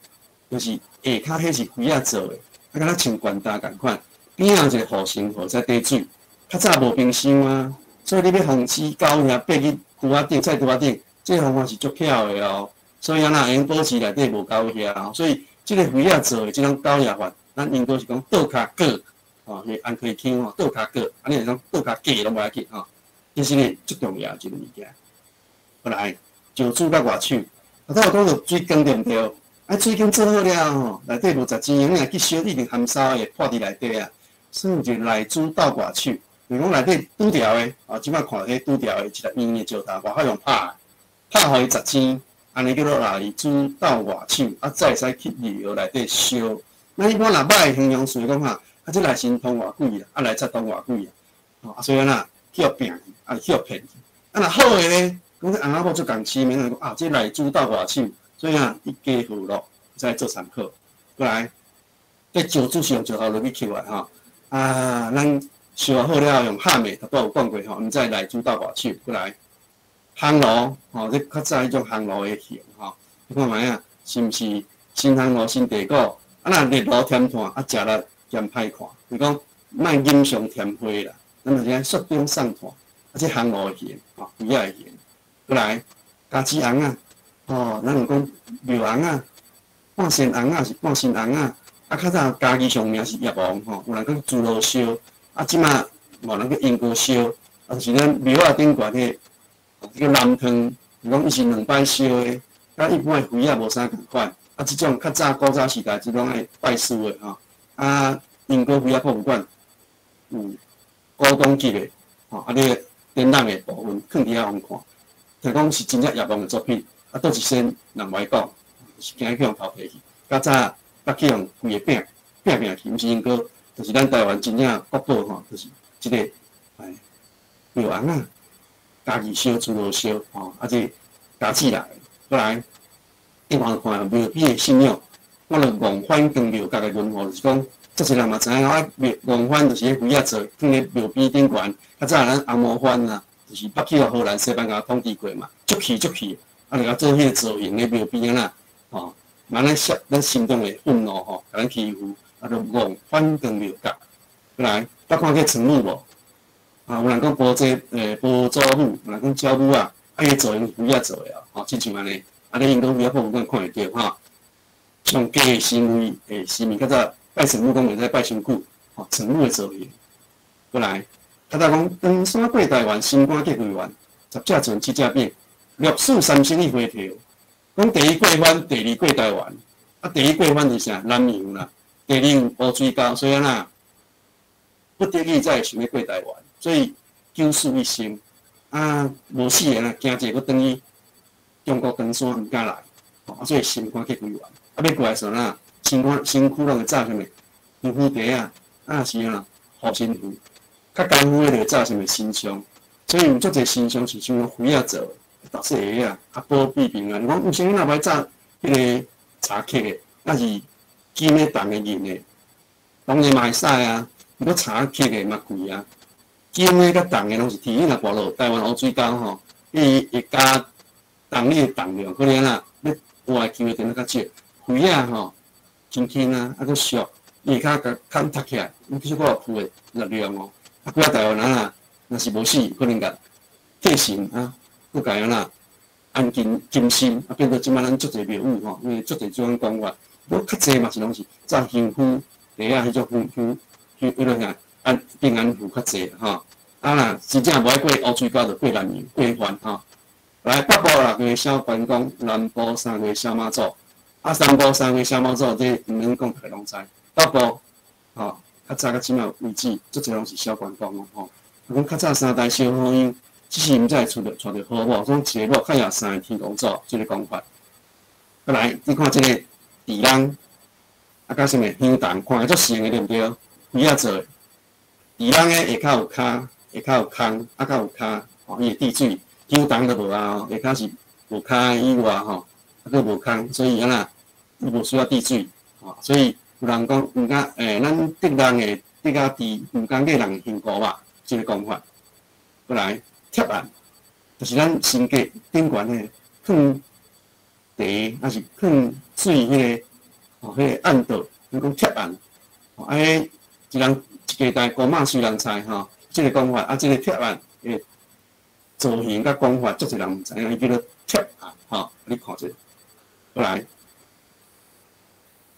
就是下骹迄是灰仔做的，敢若像管搭共款，边仔一个护身符在滴水。较早无冰箱啊，所以你要防止狗遐爬去桌仔顶、菜桌仔顶，这方法是足巧的哦。所以会用保持内底无狗遐所以这个灰仔做的这种狗牙法，咱英国是讲倒骹果迄安可以听倒骹果，安尼是讲倒骹架拢无要紧这是个足重要一个物件。后来就煮到外手，头有讲到水缸对毋对？水缸做好了内底无杂钱，你若去烧，一定含沙会破伫内底啊。所以就内煮倒外手，就是讲内底拄条的即摆看迄拄条的一粒圆的石头，外口用拍互伊杂钱，安尼叫做内煮倒外手，再会使去油内底烧。那一般若歹形容词讲即内先通偌久啊，内侧通偌久所以去变去骗去。若好的咧，讲这翁仔某做共市民讲即内煮倒外手。所以一家互落再做参考，过来，在石煮是用石头落去吸来咱烧好了用烘的，头拄有讲过毋知内煮倒外手，过来烘炉这较早迄种烘炉的型你看卖是毋是新烘炉新地锅？若热炉添炭食力嫌歹看，就是讲莫引上添火啦，咱就是雪中送炭这烘炉的型灰仔的型，过来加子红咱有讲庙红半仙红是半仙红较早家己上名是叶王有人讲猪肉烧即马无人叫英国烧就是咱庙仔顶悬迄叫南汤，是讲伊是2摆烧的，甲一般的灰仔无啥共款即种较早古早时代即种爱拜师的英国灰仔博物馆有古董级的你展览的部分放伫遐互看，听讲是真正叶王的作品。倒一身人来讲，是惊去用头皮去。较早去用规个拼去，毋是因个，就是咱台湾真正国宝就是即个庙红家己烧、猪肉烧这家己来。过来，另外看庙宇的信仰，我着广泛跟庙家的文化，就是讲，足侪人嘛知影广泛就是迄灰仔做，放咧庙边顶悬。较早咱红毛番就是北去荷兰、西班牙统治过嘛，足气。就甲做迄个造型的庙边慢咱心中的愤怒甲咱欺负，就广反跟庙角。来，捌看过床母无？有人讲波祖母，有人讲鸟母迄造型灰仔做的亲像安尼。你应该有博物馆看会到上家的神位神明，较早拜床母讲袂使拜伤久床母的造型。过来，较早讲登山过台湾，新官结归元，10只船7只饼。历史3胜一回头，讲第一过番，第二过台湾，第一过番是啥？南洋啦，第二有乌水沟，所以不得已才会想要过台湾，所以九死一生无死个惊者佫等于中国长山毋敢来，所以新官结归元。要过来时阵身躯拢会炸啥物？皮肤地是护身符，较功夫的就炸啥物身上，所以有足侪身上是像灰仔做。特色个保庇平安。我毋像你若歹炸迄个茶客个，那是金的、铜的、银的，当然嘛会使不过茶客个嘛贵金的甲铜的拢是天，若跋落台湾乌水沟伊会加铜的重量，可能要活球的电较少。灰仔轻轻佫俗，伊会甲砍塌起来，其实我有负的力量几啊台湾人若是无死，可能甲替身佫甲安金心变做即摆咱足侪庙宇因为足侪这种讲法，不过较侪嘛是拢是早香灰地迄种香迄落啥平安符较侪真正无爱过乌水沟，就过南洋过番来北部6月小关公，南部3月小妈祖3部3月小妈祖这毋免讲，大家拢知。北部较早到即摆为止，足侪拢是小关公讲较早3代小好友。只是毋知会带着好某，种一个某较夜3个天公祖，即个讲法。过来，你看这个地人，啊，甲什么香肠，看起足像的对不对？几啊做的，地人诶下骹有骹，下骹有空，啊，甲有骹，吼，伊会滴水，香肠都无啊，下骹是无骹以外吼，啊，佫无空，所以安那伊无需要滴水，吼，所以有人讲，毋敢咱德人诶德甲滴，毋敢给人香菇吧，即个讲法。过来贴案，就是咱身价顶悬诶，放茶，还是放水迄个，吼，迄个暗道，咱讲贴案，吼，一人一家台古马虽人菜吼，即个讲法啊，即个贴案诶造型甲讲法，足侪人毋知影，伊叫做贴案，吼，你看者，过来。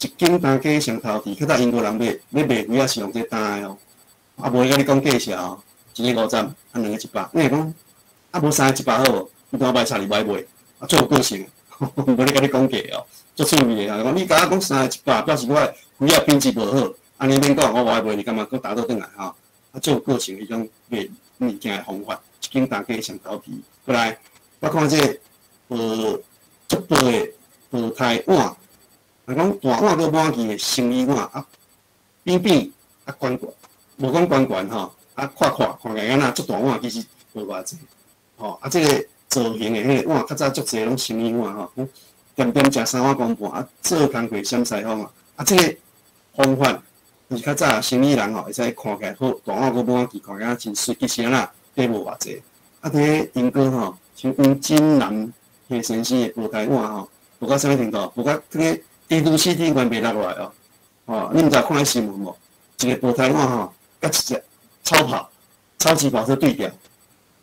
一斤单价上头伫，较早英国人要卖几啊是用这单的哦，啊无伊甲你讲价钱哦，一个50，啊2个100，你会讲啊无3个100好无？伊当摆差200卖，啊最有个性的，无咧甲你讲价哦，足趣味的啊！讲你甲我讲3个100，表示我几啊品质无好，安尼免讲我卖你干嘛？佫打倒转来吼，啊最有个性的迄种卖物件的方法，一斤单价上头皮，过来我看这足薄的薄胎碗。若讲大碗搁满去的生理碗啊，扁扁啊悬悬，无讲悬悬吼，啊看起来敢若足大碗，其实无偌济，吼啊，这个造型的迄个碗，较早足济拢生理碗吼，点点食3碗公半啊，做工课闪西风啊，啊这个方法就是较早生理人吼，会使看起来好，大碗搁满去，看起来真水，其实啊底无偌济，啊，伫英国吼，像黄金南迄先生的薄台碗吼，无到啥物程度，无到迄个。低都市顶悬袂落来哦，哦，你毋知看迄新闻无？一个薄台碗吼，甲一只超级跑车对调，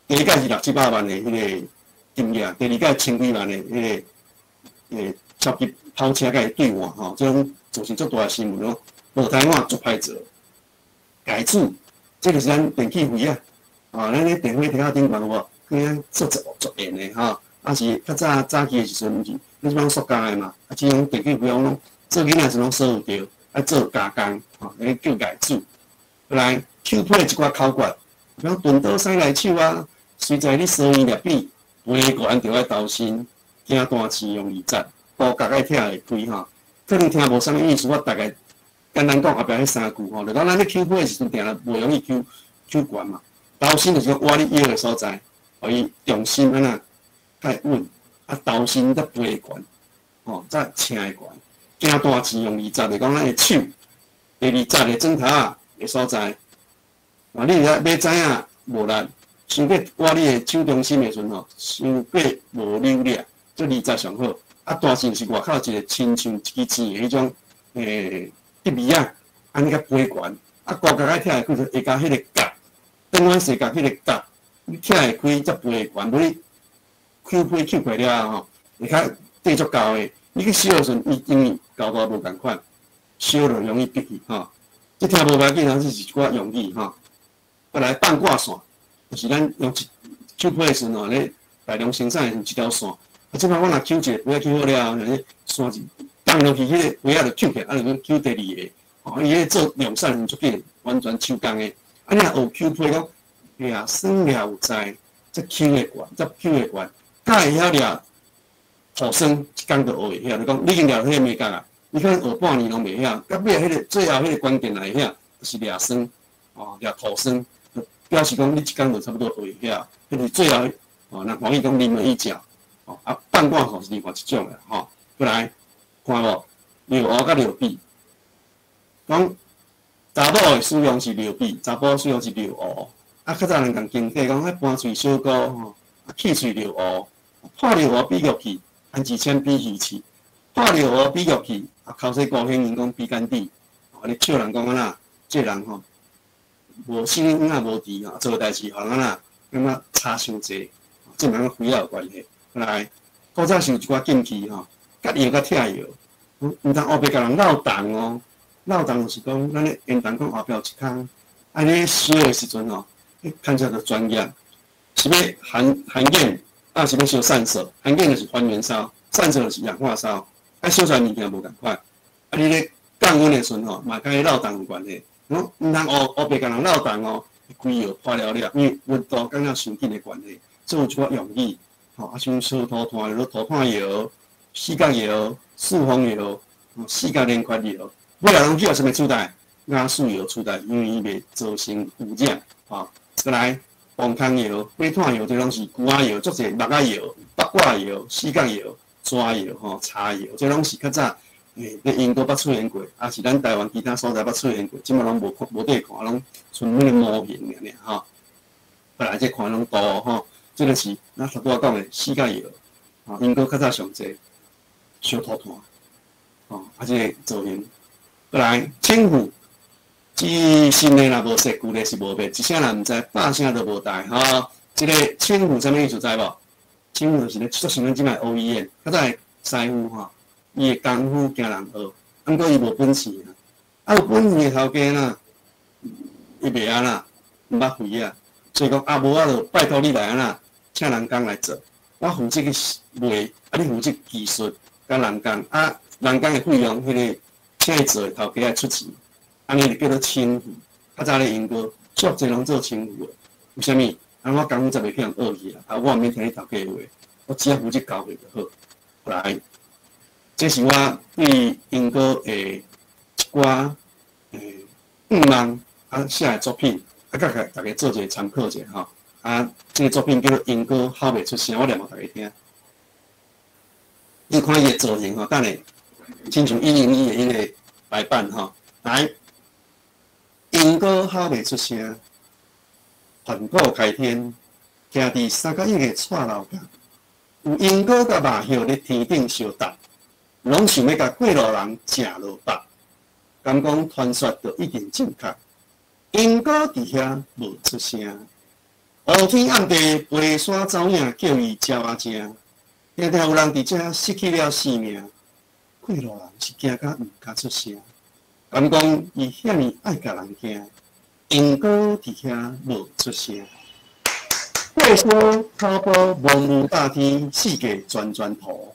第一届是600-700万的迄个金额，第二届千几万的迄个超级跑车甲伊对换吼，这种造成足大的新闻哦。薄台碗足歹做，改煮，这就是咱电器费啊，啊，咱咧电火顶顶悬有无？佢足严的吼。啊是较早期的时阵，毋是，你即帮塑胶的嘛，啊，即种电器不用拢做囡仔时拢收有着，啊做加工，吼，来叫改煮，来抽配一寡口诀，比如炖倒西来手啊，随在你烧伊粒米，杯悬着爱豆心，惊单市用2节，刀角爱拆会开吼，可能听无啥物意思，我大概简单讲后壁迄3句吼，就讲咱咧抽配的时阵，定了袂容易抽悬嘛，豆心就是挖你腰的所在，互伊重心安那。太稳，啊，豆心才飞悬，吼，才称会悬。惊大钱用2节，就讲咱的手，第2节的砖头啊的所在。啊，你要知影无力，想过挖你的手中心的时阵吼，想过无溜力，这2节上好。啊，大钱是外口一个亲像一支箭的迄种笔味啊，安尼甲飞悬。啊，高角爱拆会开，下加迄个角，等阮细角迄个角，你拆会开才飞会悬，无你。抽配抽开了吼，会较底足厚的。你去烧的时阵，伊因为厚度无共款，烧就容易闭去吼。即听无要紧，但是一寡用语吼。再来半挂线，就是咱用抽配的时阵吼，咧大量生产的一条线。啊，即摆我若抽一个，不要抽好了，像咧线是放落去，迄个尾仔就抽起来，啊，就抽第2个。吼，伊咧做量产很足紧，完全手工的。啊，你若学抽配讲，呀，算了有在，则抽会悬，则抽会悬。甲会晓掠土生，一工就学会晓。就讲你已经掠迄个美角啊，你可能学半年拢袂晓。到尾迄个最后迄个关键来会晓，就是掠生，哦，掠土生，表示讲你一工就差不多会晓。迄是最后，哦，那黄义讲临门一脚，哦，啊，半挂吼是另外一种的，吼。过来看无，撩蚵甲撩笔，讲查某的使用是撩笔，查甫使用是撩蚵。啊，较早人讲经典讲，迄搬喙小姑吼，去喙撩蚵。破了蚵比玉器，安之前比鱼翅；破了蚵比玉器，啊，口水高兴人讲比干底。啊，你笑人讲安那，这人吼，无心啊无智啊，做代志互人安那，感觉差伤济，这两个非要有关系。来，古早是有一寡禁忌吼，甲药甲拆药，毋通后壁甲人闹动哦。闹动就是讲，咱咧烟筒讲后壁有一空，安尼烧的时阵吼，看起来就专业，是要含烟。啊，是要烧散射，含烟就是还原烧，散射就是氧化烧。啊，烧出来物件无共款。啊，你咧降温的时阵吼，嘛甲迄闹动有关系。毋通后壁甲人闹动哦，规药破了了，因为温度感觉伤紧的关系，所以有一寡用语，吼，啊，像烧涂炭，就涂炭药，四角油、四方油、四角连环油，尾来拢叫什么取代？亚素油取代，因为伊袂造成污染。再来黄汤油、马炭油，这拢是牛仔油，足侪木仔油、八卦油、四角油、抓油、茶油，这拢是较早咧英国捌出现过，也是咱台湾其他所在捌出现过，即马拢无得看，拢剩迄个模型尔。本来这看拢多这个是咱头拄仔讲的四角油，英国较早上济，小土炭，这个造型。再来青虎。即新的若无识，旧的是无变，一声人毋知，百声都无代即个青虎啥物意思知无？青虎就是咧做像咱即卖 OEM， 较早的师傅伊的功夫惊人学，毋过伊无本事有本事的头家啦，伊袂安啦，毋捌会啊，所以讲无我就拜托你来安啦，请人工来做，我负责去卖，你负责技术甲人工，人工的费用，迄个请伊做的头家爱出钱。安尼就叫做青户，较早咧英国足侪人做青户的，为虾米？我工夫才袂去人学去啦，我毋免听你头家话，我只要负责教会就好。来，这是我对英国的一寡梦写的作品，甲大家做一个参考者这个作品叫做《英国好袂出声》，我念互大家听。你看伊的造型等下，亲像101的迄个白板来。英歌敲袂出声，盘古开天，徛伫3角1个蔡楼角，有英歌甲麻叶咧天顶相搭，拢想要甲过路人食落腹。敢讲传说就一定正确，英歌伫遐无出声，乌天暗地飞山走影叫伊鸟仔声，定定有人伫遮失去了性命，过路人是惊甲毋敢出声。敢讲伊遐尼爱甲人惊，因果伫遐无出声。过山草坡蒙雾大天，四界转转土。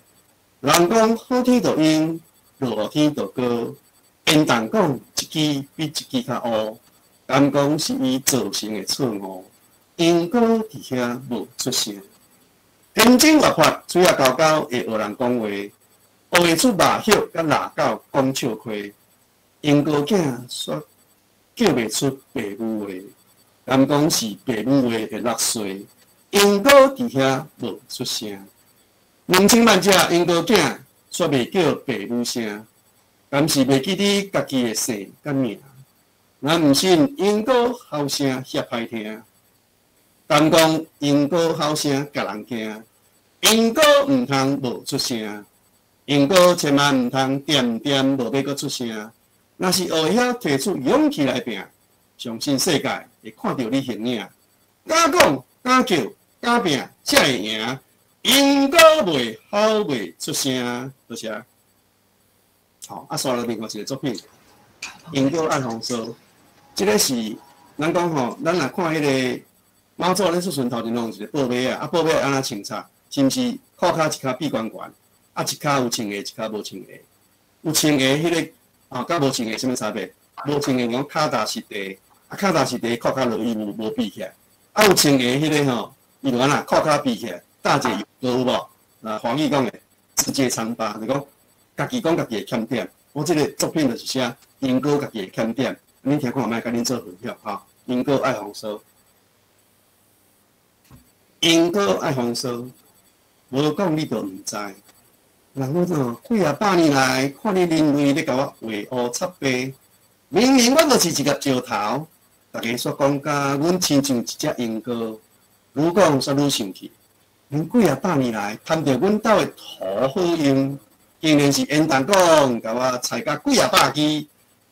人讲好天就阴，落天就高。因但讲一支比一支较乌，敢讲是伊造成的错误。因果伫遐无出声。天真活泼，水啊高高会学人讲话，学会出麻叶甲腊狗讲笑话。英国囝说叫袂出爸母话，敢讲是爸母话的落水。英国伫遐无出声，2000万只英国囝说袂叫爸母声，敢是袂记你家己的姓甲名？若毋信英国吼声遐歹听，敢讲英国吼声甲人惊？英国毋通无出声，英国千万毋通点点无要阁出声。若是学晓提出勇气来拼，相信世界会看到你形影。敢讲、敢叫、敢拼，才会赢。英国袂好袂出声，多谢。好，刷了另外一个作品，英国爱红烧。这个是咱讲咱若看迄个妈祖咧出巡头前弄一个布尾布尾安怎穿插？是毋是裤骹一骹闭关关，一骹有穿鞋，一骹无穿鞋？有穿鞋迄个。甲无穿的什物差别？无穿的讲骹踏实地，骹踏实地裤骹落伊无闭起来。有穿的迄个伊就安那裤骹闭起来，大姐有无？黄奕讲的直接长疤，就讲家己讲家己的欠点。我这个作品就是写英哥家己的欠点，恁听看卖甲恁做分享英哥爱红烧，英哥爱红烧，无讲你就毋知。人讲几啊百年来，看你人为咧甲我画乌插白，明明我就是一粒石头，大家煞讲甲阮亲像一只鹰哥，愈讲煞愈生气。恁几啊百年来贪着阮兜的土好用，竟然是缘当讲甲我菜甲几啊百支，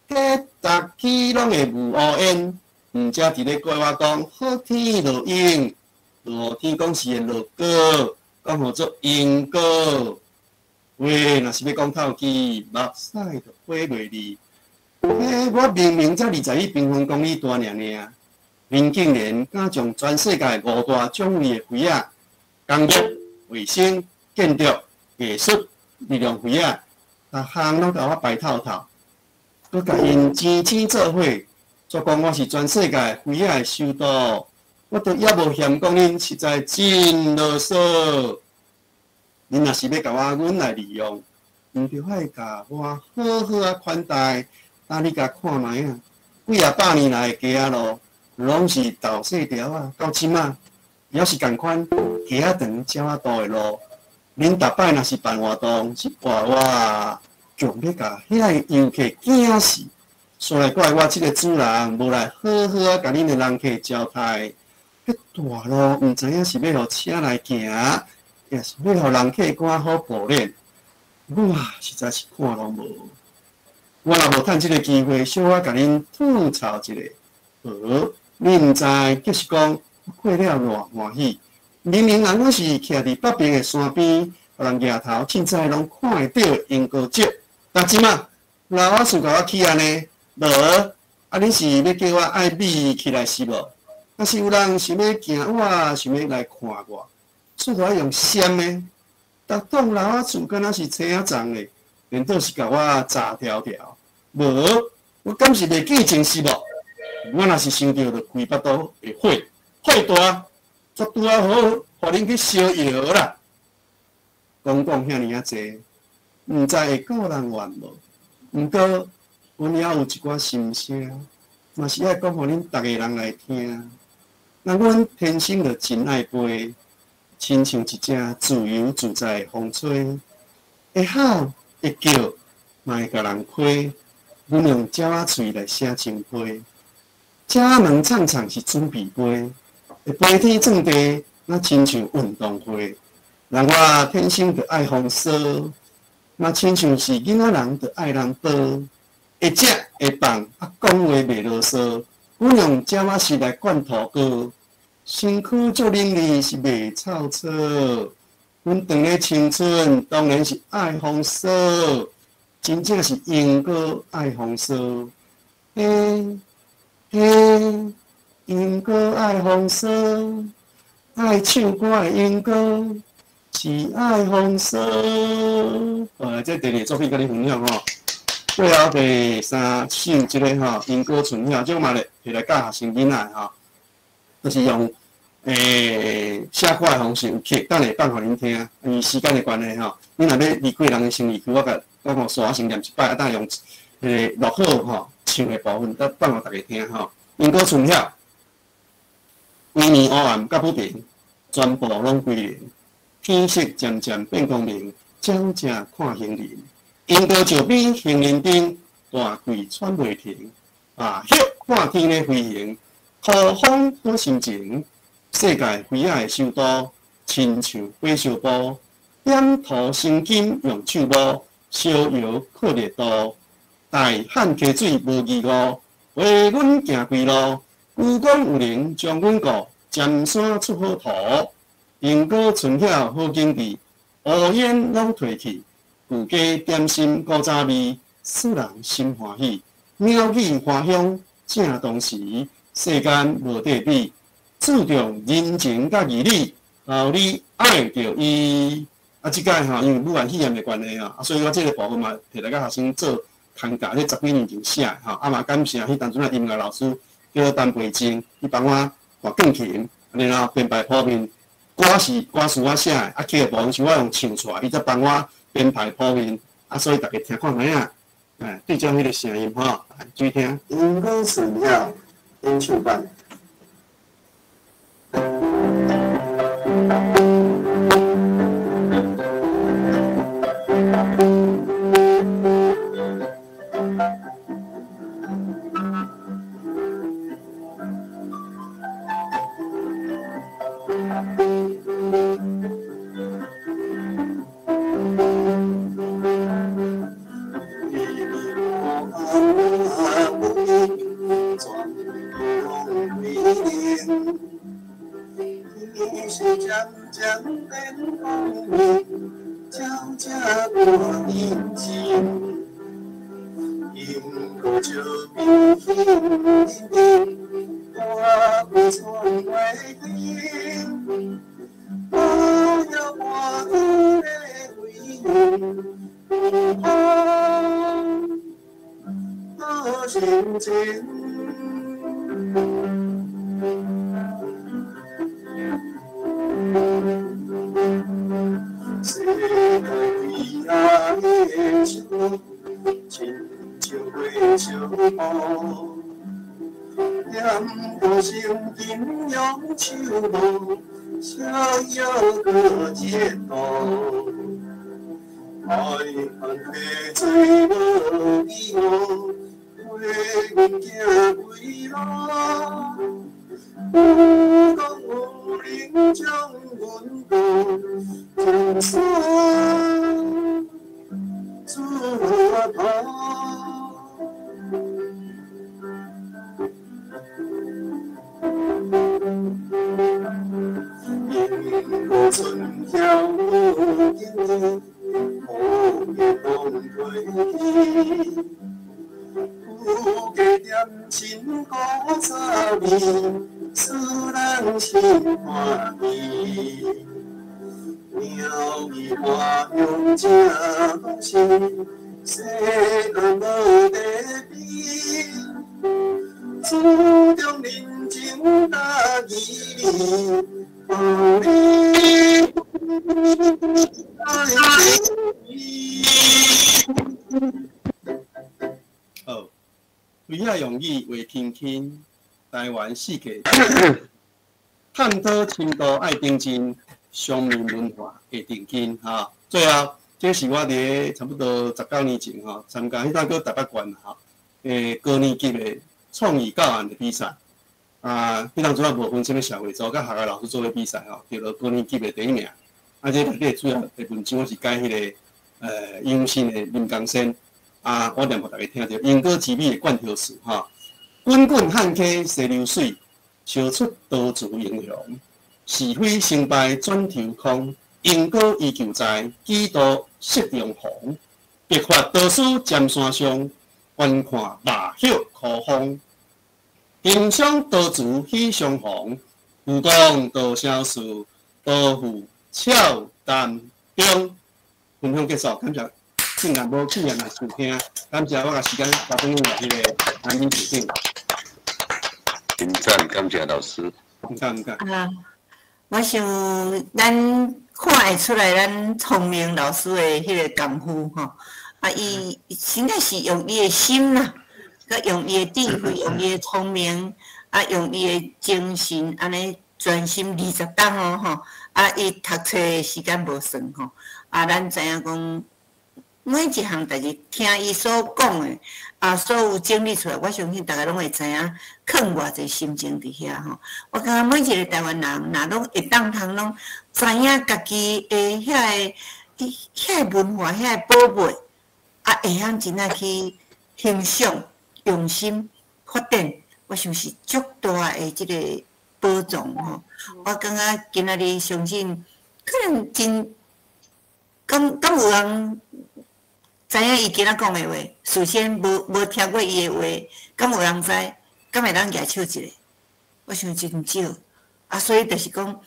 迄逐支拢会无乌烟，毋则伫咧怪我讲好天落英，落天讲是会落果，讲号做鹰哥。喂，若是要讲透气，目屎就飞袂离。我明明才21平方公里大尔，恁竟然敢将全世界5大种类的花仔，工业、卫生、建筑、艺术、力量花仔，逐项拢甲我摆透透，佮甲因钱钱做伙，煞讲我是全世界花仔的首都，我着也无嫌讲恁实在真啰嗦。恁若是要甲阮来利用，毋着爱甲我好好啊款待。啊，你甲看卖啊，几啊百年来的街仔路，拢是豆细条啊，到即仔也是共款，街仔长、鸟仔多的路。恁逐摆若是办活动，一挂我强要甲遐个游客惊死。煞来怪我即个主人无来好好啊，甲恁的人客招待。迄大路毋知影是要互车来行，也是要互人客赶好步练。我实在是看拢无。我若无趁即个机会，小可甲恁吐槽一下。你毋知，就是讲过了偌欢喜。明明人我是徛伫北边的山边，互人抬头凊彩拢看会到樱高石。但即马，老我想甲我起安尼，无啊！恁是要叫我爱美起来是无？若是有人想要行我，想要来看我，出来用闪的，逐栋楼仔厝敢若是车仔撞的，连倒是甲我炸条条。无，我敢是袂记情是无？我若是想到，就规巴肚会火大，绝对好，互恁去烧药啦。讲遐尼啊济，毋知会够人怨无？毋过，阮也有一寡心声，嘛是爱讲互恁逐个人来听。那阮天生就真爱飞，亲像一只自由自在的风吹，会吼会叫，嘛会甲人开。阮用鸟仔喙来写情批，鸟仔门唱唱是准备飞，会飞天转地，那亲像运动会。人我天生就爱风骚，那亲像是囡仔人就爱人抱，会食会放，啊讲话袂啰嗦。阮用鸟仔喙来灌土歌，身躯足伶俐是袂臭臭。阮长的青春当然是爱风骚。真正是莺歌爱风骚，嘿，莺歌爱风骚，爱唱歌的莺歌是爱风骚。这第二个作品甲你分享吼。最后第三首即个吼莺歌春晓，即个嘛咧摕来教学生囡仔吼，就是用写歌的方式有曲，等下放互恁听。因为时间的关系吼，恁若要离开人的生理区，我讲刷先念一摆，等用录好吼唱的部分，等放互大家听吼。莺歌春晓，规年黑暗甲不平，全部拢归零。天色渐渐变光明，鸟只看行人。莺歌石边行人灯，大气喘袂停。啊，旭看天咧飞行，呼风好心情。世界飞仔的首都，亲像火烧煲，点头生金用手摸。烧窑靠热度，大汉溪水无义误，陪阮行归路。故宫有灵将阮顾，尖山出好图。莺歌春晓好景致，乌烟拢褪去。旧家点心古早味，使人心欢喜。鸟语花香正当时，世间无地比，注重人情甲义理，道理爱着伊。即届吼，因为武汉肺炎的关系吼，所以我即个部分嘛，摕来甲学生做空教，迄10几年前写的吼，嘛感谢迄当阵的音乐老师叫陈培正，伊帮我弹钢琴，然后编排谱面，歌是我写的，曲的部分是我用唱出来，伊则帮我编排谱面，所以大家听看卖啊，对照迄个声音吼，注意听。莺歌春晓演唱版。亲像月小雨。念过心金用手路，逍遥过街道。爱恨的水无依无，陪阮行归路。有讲有人将阮渡，从山做头。迎春晓有影，雨夜风吹起。有家点心古早味，使人心欢喜。鸟语花香正是，世间无地比。注重人情大义，道理哦，为遐用语话轻轻，台湾世界探讨深度爱定真，乡民文化会定根哈。最后，这是我伫差不多19年前哈参加迄个叫台北县哈高年级的创意教案的比赛。迄当主要无分什么社会组，甲学校老师做的比赛吼，得到高年级的第1名。这内底主要的文章我是改迄个永信的林江仙我念互大家听着。莺歌之美的贯头词哈，滚滚汉溪西流水，烧出多姿英雄。是非成败转头空，莺歌依旧在，几度色中红。别发多书尖山上，观看马血苦风。平常多姿喜相逢，有功多少事，多负俏谈中。分享结束，感谢竟然无去人来收听，感谢我个时间交朋友来迄个安宁指定。称赞，感谢老师。唔该唔该。我想咱看会出来，咱聪明老师的迄个功夫吼，伊真正是用伊的心啦。佮用伊的智慧，用伊的聪明，用伊的精神，安尼专心20档吼，伊读册的时间无算吼，咱知影讲每一项代志，听伊所讲的，所有整理出来，我相信大家拢会知影，放偌济心情伫遐吼。我感觉每一个台湾人，若拢会当通拢知影家己的遐个文化、遐个宝贝，会晓真正去欣赏。用心发展，我想是足大的即个保障吼。我感觉今仔日相信，可能真敢有人知影伊今仔讲的话，事先无听过伊的话，敢有人知？敢会当举手一下？我想真少。所以就是讲，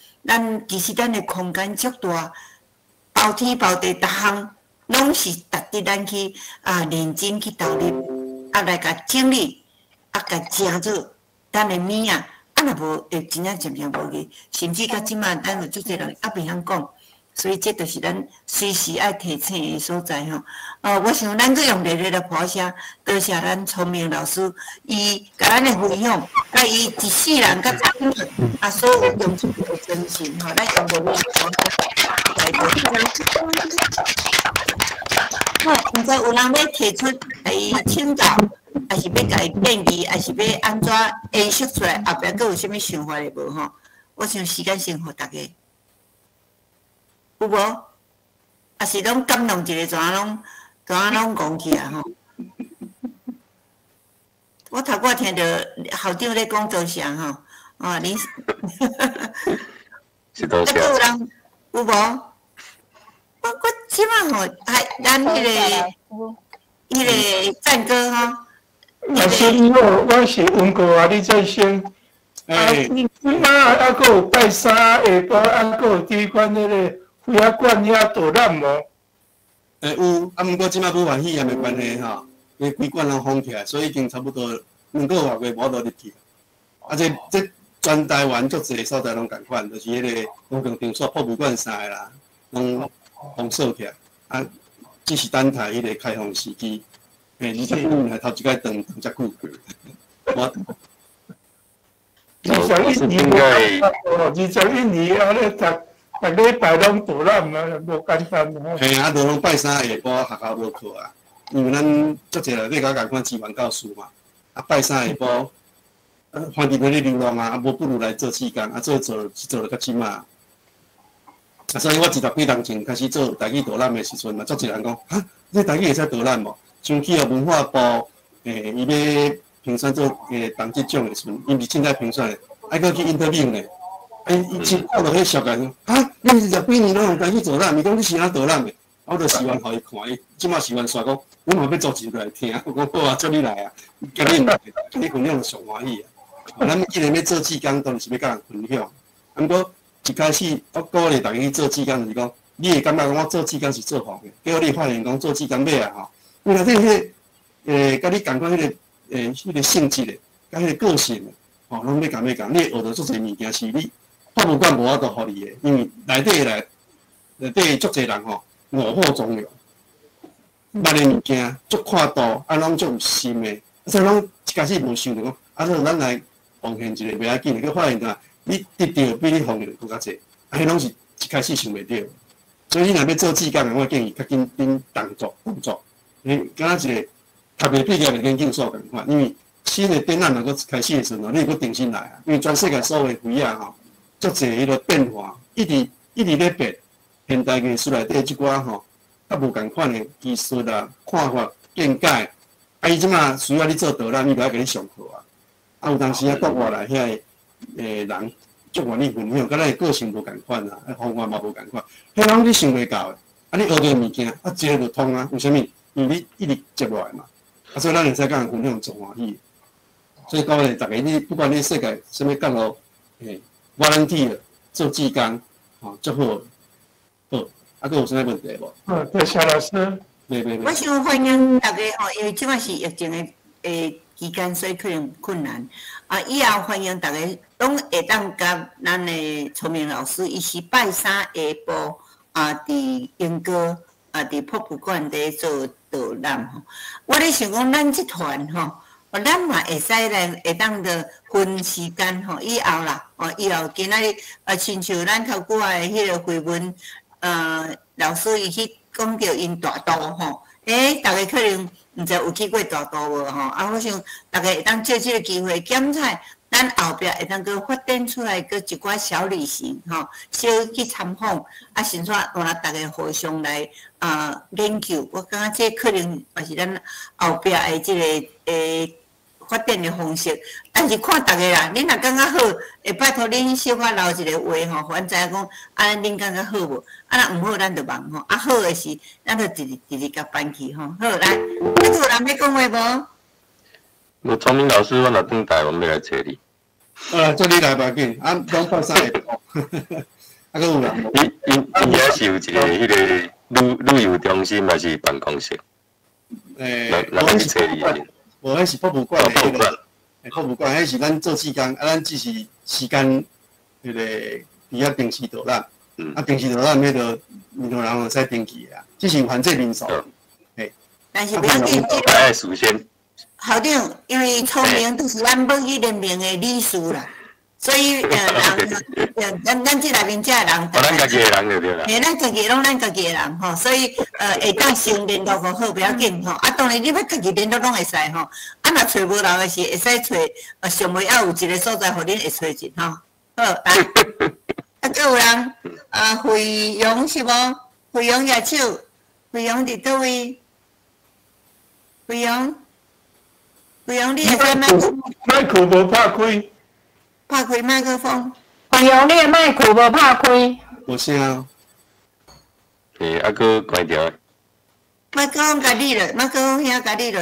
其实咱的空间足大，包天包地，逐项拢是值得咱去认真去投入。来甲整理，甲正做咱的物若无会真正渐渐无去，甚至到即马咱有足侪人袂晓讲，所以这就是咱随时爱提醒的所在吼。我想咱阁用热烈的鼓声，多谢咱聪明老师，伊甲咱的分享，甲伊一世人甲所有用出的真心吼，咱用热烈的鼓声来多好，毋知有人要提出伊请教，还是要甲伊建议，还是要安怎延续出来？后壁阁有啥物想法的无吼？我想时间先互大家，有无？还是拢感动一个，怎拢讲起啊吼？我头拄听着校长咧讲多谢吼，恁是多谢。有人有无？我即摆吼，咱迄个赞歌吼。老师，以后我是问过你再先。你还阁有拜三下晡，还阁有伫款迄个飞仔馆遐导览无？有，毋过即摆无欢喜也没关系吼，因为规馆拢封起来，所以已经差不多2个多月无倒入去。这全台湾足侪所在拢共款，就是迄个公共场所、博物馆啥的啦，拢封锁起来。只是等待迄个开放时机。而且因为头一摆等遮久，我。21年啊，咧逐礼拜拢导览嘛，无简单嘛。嘿啊，都拢拜三下晡学校无课啊，因为咱足侪内底甲共款志愿教师嘛，啊拜三下晡，反正咧流浪啊，无不如来做志工，啊做到较即嘛。啊，所以我10几年前开始做台语导览的时阵嘛，足侪人讲，哈，你台语会使导览无？像去了文化部，伊要评选做当这种的时阵，因为凊彩评选的，还搁去 interview 呢。伊真看到迄小个，啊，你10几年拢用台语导览，伊讲你是安导览的，我就希望互伊看，伊即马希望煞讲，我嘛要组一个来听，我讲好啊，叫你来啊，叫你分享上欢喜啊。咱既然要做志工，当然是要甲人分享。毋过一开始我鼓励大家去做志工，就是讲，你会感觉讲我做志工是做好的，结果你发现讲做志工尾啊吼。因为迄甲你共款迄个性质的，甲迄个个性的，吼，拢要共，你会学到足侪物件是你法务官无法度互你的，因为内底足侪人吼，卧虎藏龙，捌的物件足看度，啊，拢足有心的，所以拢一开始无想着讲，啊，说咱来奉献一个袂要紧的，佮发现讲你得到比你奉献更较侪，啊，迄拢是一开始想袂到，所以你若要做志工，我建议较紧动作。敢若一个读袂毕业的研究所共款，因为新的展览若搁开始的时阵，你搁定心来啊，因为全世界所有的会啊吼，足侪迄个变化，一直咧变。现代艺术内底即寡吼，较无共款的技术啊、看法、见解，啊，伊即马需要你做导览，伊就要甲你上课啊。啊，有当时啊，国外来遐个人足愿意分享，甲咱的个性无共款啊，方法嘛无共款，迄拢你想袂到的。啊，你学到物件，啊，一个就通啊，为虾米？因为你一直接落来嘛，啊，所以咱会使甲人分享足欢喜。所以讲咧，大家你不管你世界什么角落，volunteer 做志工，吼，足好。好，啊，佫有啥问题无？对，肖老师。我想欢迎大家吼，因为即摆是疫情的期间，所以可能困难。啊，以后欢迎大家拢会当甲咱的聪明老师，伊是拜三下晡啊，伫英歌。啊，伫博物馆底做导览吼，我咧想讲，咱即团吼，咱嘛会使来会当着分时间吼，以后啦，以后今仔日亲像咱头拄仔的迄个回文，老师伊去讲着因大都吼，大家可能毋知有去过大都无吼，啊，我想大家会当借即个机会检查。咱后壁会当个发展出来个一寡小旅行吼，小去参访，啊，甚至换大家互相来研究。我感觉这可能也是咱后壁的即个发展的方式。但是看大家啦，恁若感觉好，会拜托恁小可留一个话吼，互咱知影讲，恁感觉好无？啊，若毋好，咱就问吼。啊，好的是，咱就直直甲办去吼。好，来，你有人要讲话无？我聪明老师，我若转台湾要来找你。做你来吧，紧，啊，讲拜三下晡，啊，佫有人。伊遐是有一个迄个旅游中心，还是办公室？我去找你。无，迄是博物馆的迄个，博物馆，迄是咱做志工，啊，咱只是时间迄个伫遐定时导览，啊，定时导览迄个任何人会使登记啊，只是限制人数，嘿。但是不要紧，爱事先。校长，因为聪明都是咱本去联名的理事啦，所以咱这内面这人，咱家己的人就对啦。咱家己拢咱家己的人吼，所以会当先联络好好不要紧吼。啊，当然你要家己联络拢会使吼。啊，若找无人的是会使找上尾要有一个所在，互恁会找进吼。好，来，啊，佫有人惠阳是无？惠阳野手，惠阳伫倒位？惠阳。惠阳，你会使麦克无拍开，拍开麦克风。惠阳，你的麦克无拍开。无声。啊，搁关掉。麦克风甲你落，麦克风遐甲你落。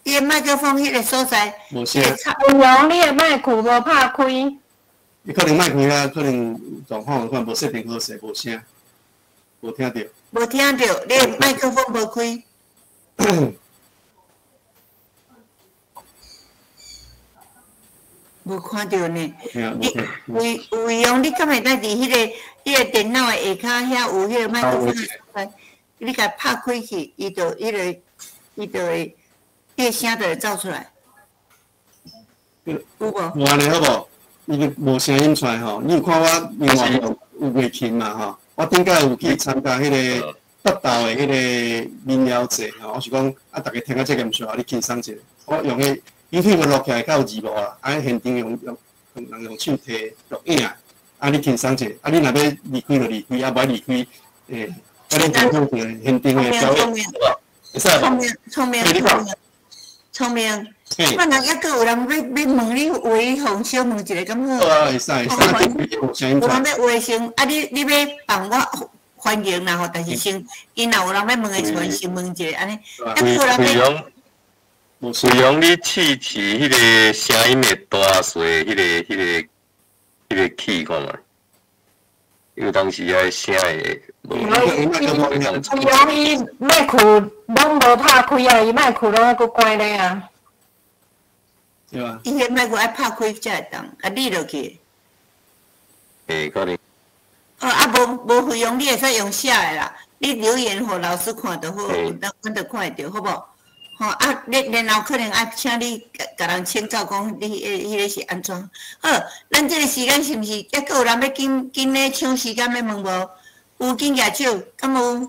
伊的麦克风迄个所在。无声。惠阳，你的麦克无拍开。伊可能麦开啊，可能状况可能无设定好势，无声，无听到。无听到，你的麦克风无开。无看到呢。惠阳，你敢会当伫迄个电脑的下骹遐有迄个麦克风？你甲拍开去，伊就会，迄个声就会走出来。有无？无安尼好无？伊个无声音出来吼。你有看我另外有月琴嘛吼？我顶摆有去参加迄个北投的迄个民谣节吼。我是讲啊，大家听到这个毋错啊，你轻松者。我用迄 YouTube 录起来较有字幕啊，啊现场用人用手提录影，啊你轻松者，啊你若要离开就离开，啊无离开，啊你享受着现场的表演，会使无？聪明。我人抑阁有人要问你话，互小问一下，敢好？好啊，会使，有声音出来。有人要话先，啊你要帮我欢迎啦吼，但是先，因若有人要问的时阵，先问一下，安尼。是用你试迄个声音的大小，迄个起看嘛，因为当时遐声会是用伊麦克拢无拍开啊，伊麦克拢还佫关咧啊。对啊。伊迄麦克爱拍开才会当，啊理落去。可能。啊无费用，你会使用写的啦。你留言互老师看就好，阮就看会到，好无？吼啊，然后可能爱请你甲人请教讲，你迄个是安怎？好，咱这个时间是毋是抑阁有人要紧咧抢时间要问无？有紧举手，敢有？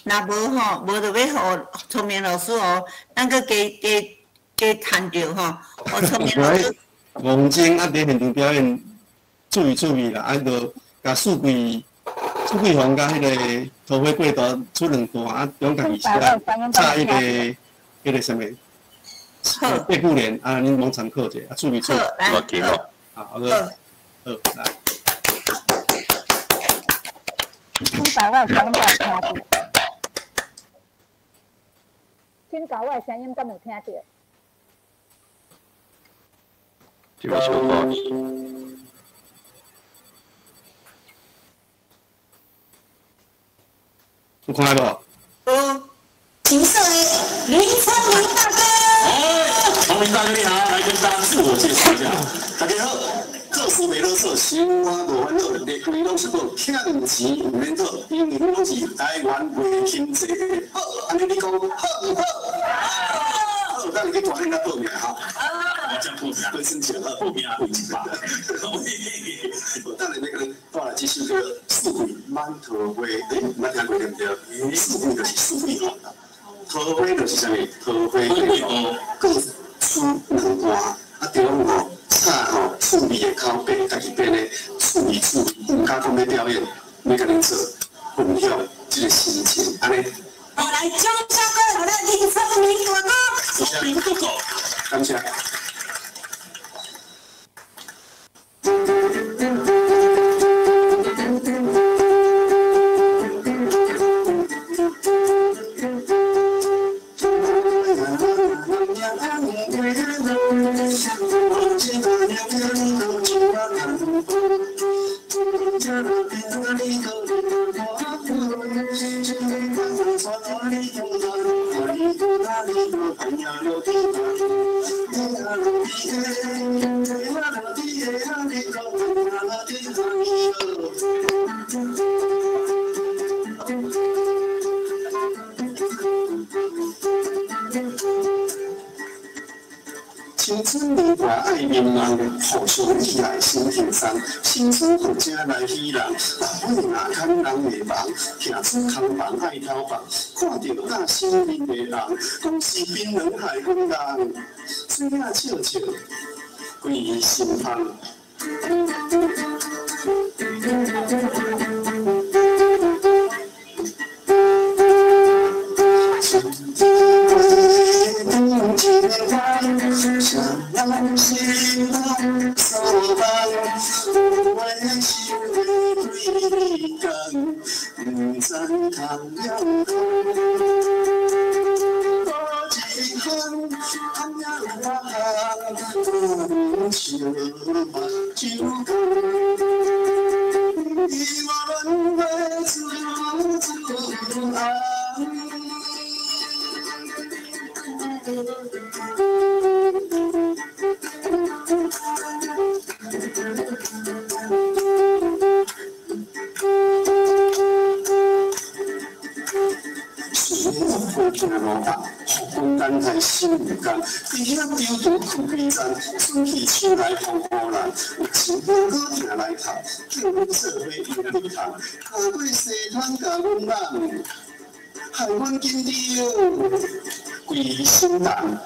若无吼，无就要互聪明老师哦，咱搁加谈着吼，互聪明老师。王晶啊，伫现场表演注意啦，啊，就甲四季红甲迄个桃花过道出两段啊，中间是插迄个什么？背骨莲啊，恁拢参考者啊，注意。我听哦。好，来。请把我声音敢有听到？请把我声音敢有听到？这个小可。有看无？情色的林聪明大哥。聪明大哥你好，来跟大家自我介绍一下。大家好，做事袂啰嗦，生活无烦恼，日规拢是好，欠钱唔免做，因为我是台湾袂经济。好，安尼你讲好唔好？好，咱去大领导报名哈。我叫报名，会申请了，报名会一把。当然那个后来继续这个四季满桃花，捌听过对不对？四季就是四季红啦，桃花就是啥物？桃花对各出两段，啊对拢吼插吼趣味的口碑，家己编的趣味，加讲要表演，要甲恁做分享这个心情，安尼。我来掌声鼓励咱林聪明大哥。聪明哥哥，感谢。青春年华爱面梦，互相依赖心平松。青春好正来喜人，大尾若看人袂忙，行出空房爱挑房，看到大心灵的人，讲是槟榔海风人，水仔笑笑，归心芳。相心梦所望，有的心里对你讲，不赞同样痛。多一分，安呀我不想就讲，你我轮回处爱。行路途，福光等待心如干，伫遐丢除苦悲赞，转去手来风雨人，情歌好听来读，叫阮做伙赢你读，下过西窗甲阮人，害阮今朝归心人。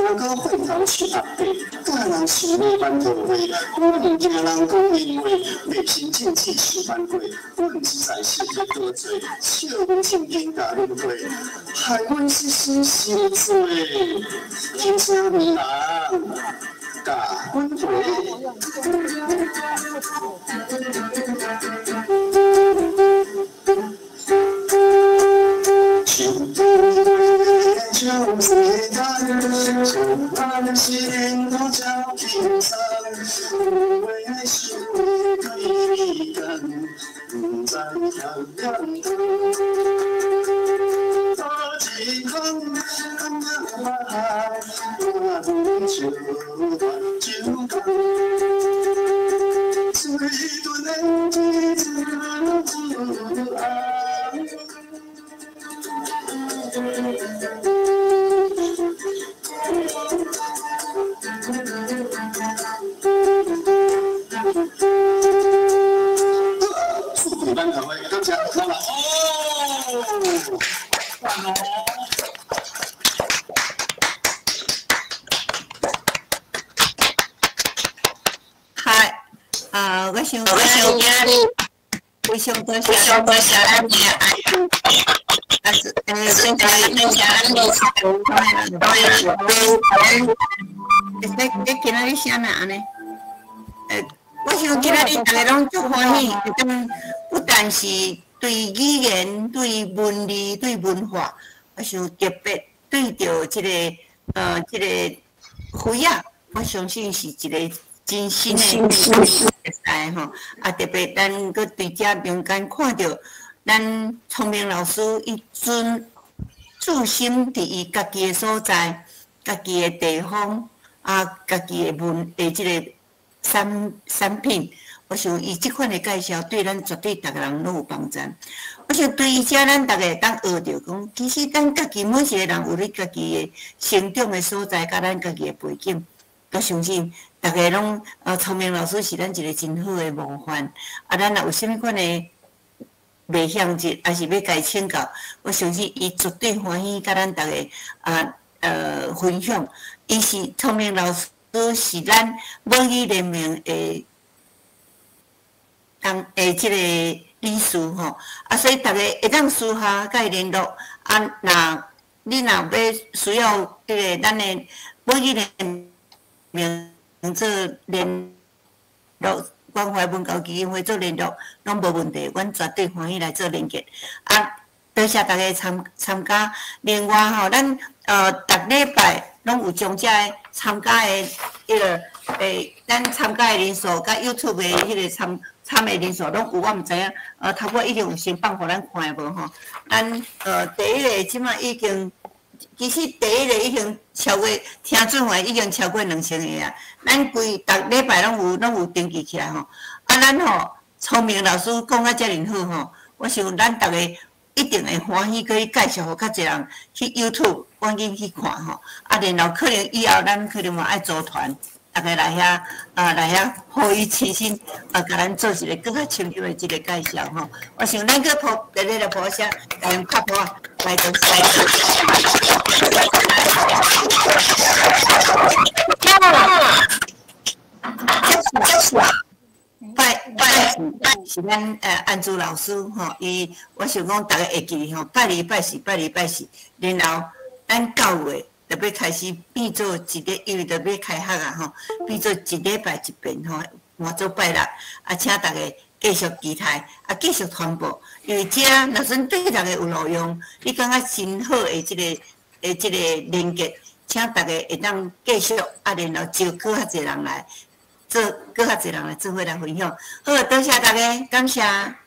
我到会头去阿伯，教人是要办桃花，我唔惊人讲因为内心正气是犯过，阮实在是要多做，笑阮正经甲恁过，害阮失心受罪，听啥物人甲阮过？就是咱，从咱心头交平桑，为爱是为对你干，不再样样多。多几空，看呀海，我不就断就干，最多能记住爱。祝福咱各位大家好了哦！嗨，我想非常多谢咱的正常你今仔日啥人安尼？我想今仔日大家拢足欢喜，不但是对语言、对文理、对文化，我想特别对着这个会啊，我相信是一个真新的比赛吼。啊，特别咱搁对遮民间看到咱聪明老师伊注心伫伊家己的所在、家己的地方啊、家己的即个产品，我想伊即款的介绍对咱绝对逐个人拢有帮助。我想对伊遮咱逐个会当学着讲，其实咱家己每一个人有你家己的成长的所在，甲咱家己的背景，我相信逐个拢聪明老师是咱一个真好的模范。啊，咱若有啥物款的袂晓者，还是要甲伊请教，我相信伊绝对欢喜甲咱逐个分享。伊是聪明老师，是咱母语联盟的即个理事吼。啊，所以逐个会当私下甲伊联络。啊，你若要需要迄个咱的母语联盟做联络。关怀文教基金会做联络，拢无问题，阮绝对欢喜来做连结。啊，多谢大家参加。另外吼，咱逐礼拜拢有将遮个参加的迄个咱参加的人数，甲 YouTube 的迄个参的人数拢有，我毋知影。头尾已经有先放互咱看的无吼？咱第一个即马已经。其实第一个已经超过听准话已经超过2000个啊！咱规逐礼拜拢有登记起来吼。啊，咱吼聪明老师讲啊遮尔好吼，我想咱逐个一定会欢喜，可以介绍互较侪人去 YouTube 赶紧去看吼。啊，然后可能以后咱可能嘛爱组团，大家来遐互伊亲身甲咱做一个更较深入的一个介绍吼。我想咱个抱在咧抱声，甲因拍破来做赛。拜是咱安珠老师吼，我想讲大家会记吼，拜二拜四，然后咱9月就要开始变做一个，因为就要开学啊吼，变做一礼拜一遍吼，换做拜六，啊，请大家继续期待，啊，继续传播，因为这若算对大家有路用，你感觉真好的即个连接，请大家会当继续啊，然后招更较侪人来做，更较侪人来做伙来分享。好，多谢大家，感谢。